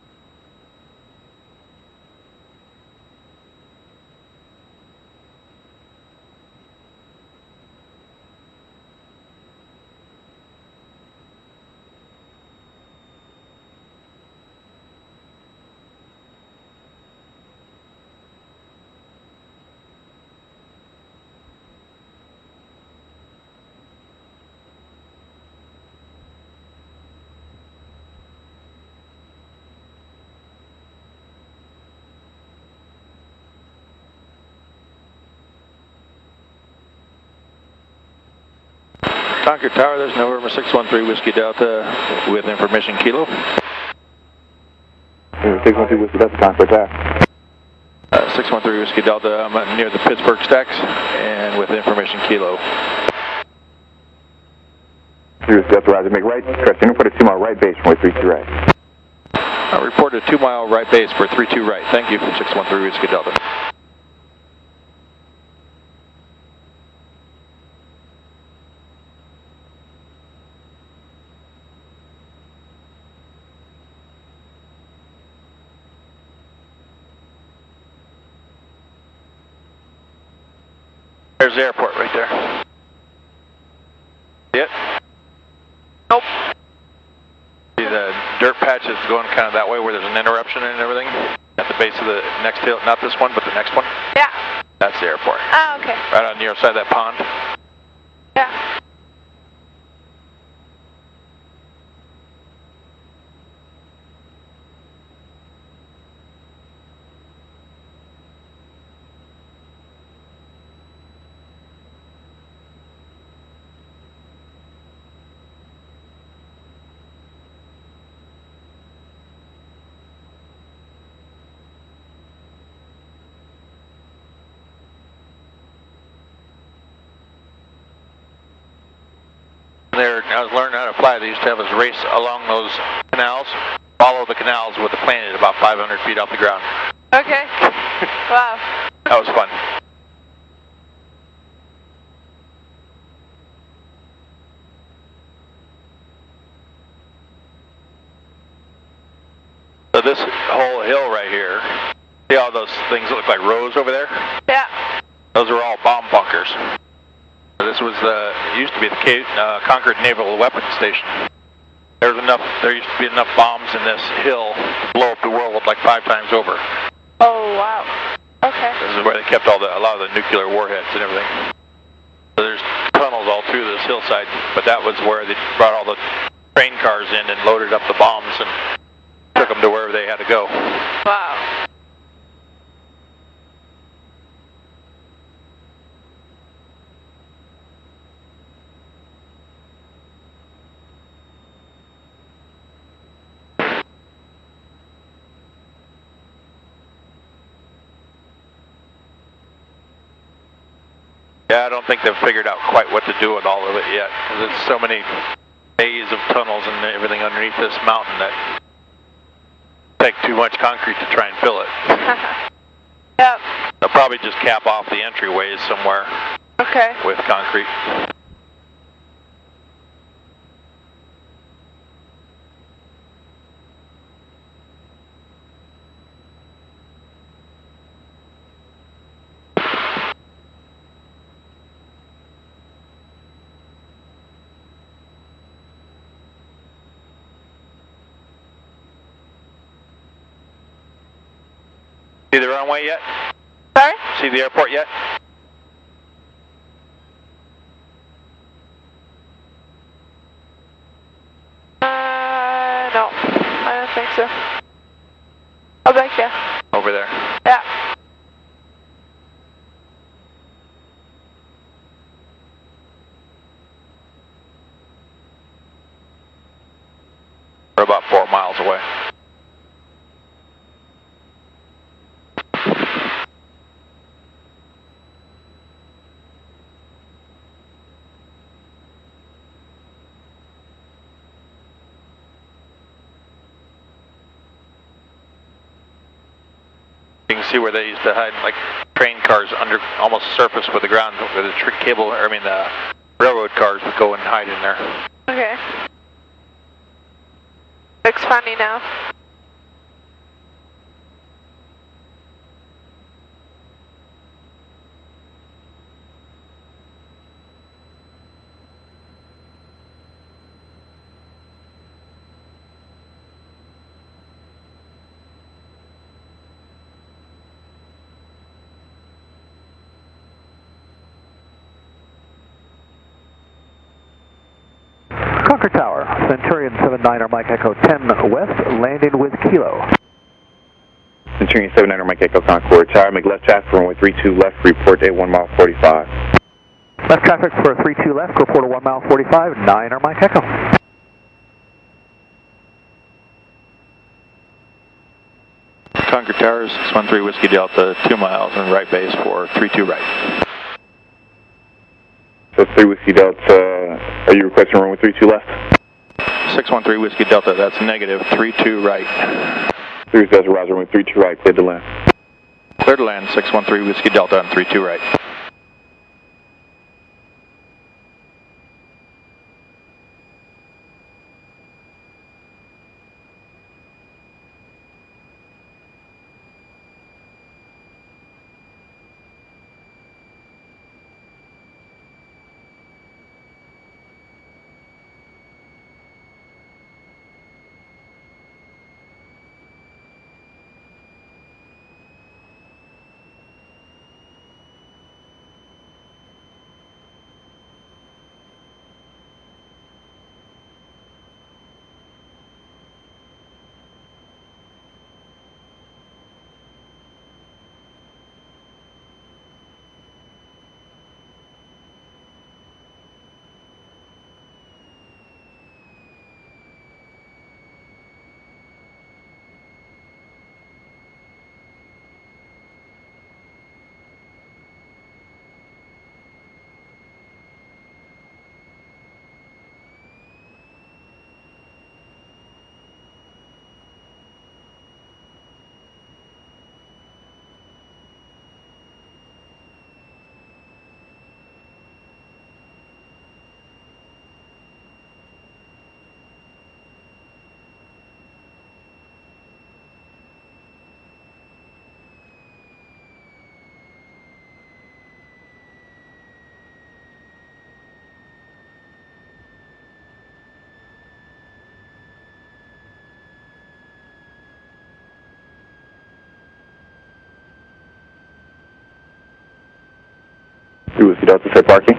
Concord Tower, there's November 613 Whiskey Delta with information Kilo. 613 Whiskey Delta, Concord Tower. 613 Whiskey Delta, I'm near the Pittsburgh stacks and with information Kilo. 3 Whiskey Delta, Roger. Make right, correct. Report a 2-mile right base for 32 right. I reported a 2-mile right base for 32 right. Thank you, 613 Whiskey Delta. There's the airport right there. See it? Nope. See the dirt patch that's going kind of that way where there's an interruption and everything? At the base of the next hill, not this one, but the next one? Yeah. That's the airport. Oh, okay. Right on the other side of that pond. there, I was learning how to fly. They used to have us race along those canals, follow the canals with the plane at about 500 feet off the ground. Okay. Wow. That was fun. So this whole hill right here, see all those things that look like rows over there? Yeah. Those are all bomb bunkers. This was used to be the Concord Naval Weapons Station. There used to be enough bombs in this hill to blow up the world like 5 times over. Oh, wow. Okay. This is where they kept a lot of the nuclear warheads and everything. So there's tunnels all through this hillside, but that was where they brought all the train cars in and loaded up the bombs and took them to wherever they had to go. Wow. Yeah, I don't think they've figured out quite what to do with all of it yet, because there's so many bays of tunnels and everything underneath this mountain that take too much concrete to try and fill it. Yep. They'll probably just cap off the entryways somewhere. Okay. With concrete. See the runway yet? Sorry? See the airport yet? No. I don't think so. Oh, back here. Over there. Yeah. We're about 4 miles away. You can see where they used to hide like train cars under almost surface with the ground, where the the railroad cars would go and hide in there. Okay. Looks funny now. Concord Tower, Centurion 79er Mike Echo 10 West, landing with Kilo. Centurion 79er Mike Echo Concord Tower, make left traffic for runway 32 left, report at 1 mile 45. Left traffic for 32 left, report at 1 mile 45, 9er Mike Echo. Concord Tower, 613 Whiskey Delta, 2 miles and right base for 32 right. So 3 Whiskey Delta, are you requesting runway 32 left? 613 Whiskey Delta, that's negative, 32 right. 3 Whiskey Delta, Roger, runway 32 right, cleared to land. Cleared to land, 613 Whiskey Delta on 32 right. 2 Whiskey Delta, say parking.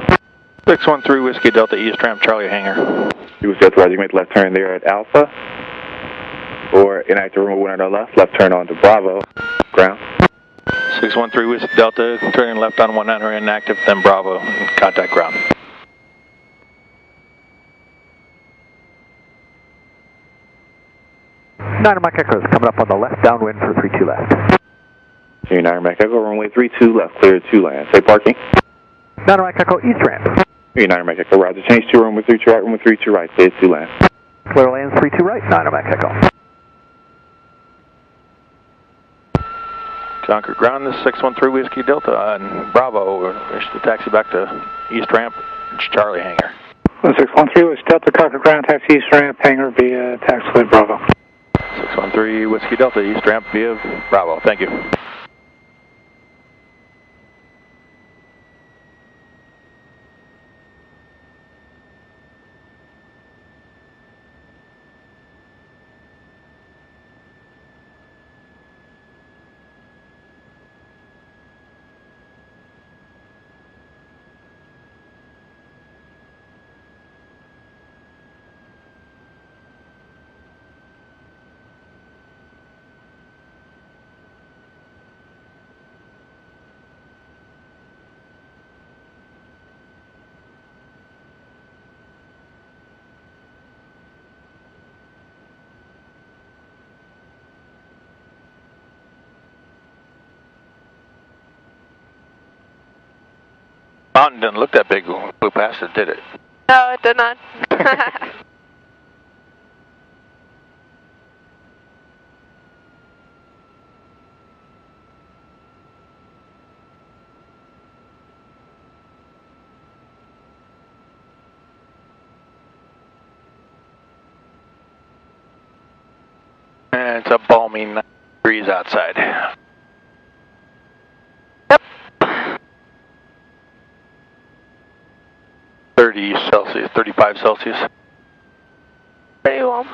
613 Whiskey Delta East Ramp Charlie Hangar. 2 Whiskey Delta, you make the left turn there at Alpha. Or inactive runway 1 on our left turn onto Bravo, ground. 613 Whiskey Delta, turning left on 19 inactive, then Bravo, contact ground. Niner Mike Echo is coming up on the left, downwind for 32 left. Junior Niner Mike Echo, runway 32 left, clear to land. Say parking. Niner Mike Echo, east ramp. Junior Niner Mike Echo, roger, change to runway 32 right, runway 32 right, clear to land. Clear lands 32 right, Niner Mike Echo. Concord ground, this is 613 Whiskey Delta on Bravo. Wish to taxi back to East Ramp, Charlie Hangar. 613 Whiskey Delta, Concord ground, taxi East Ramp, hangar via taxiway Bravo. 613 Whiskey Delta, East Ramp via Bravo. Thank you. Mountain didn't look that big when we flew past it, did it? No, it did not. And it's a balmy 9 degrees outside. Yep. 30 Celsius, 35 Celsius. Pretty warm.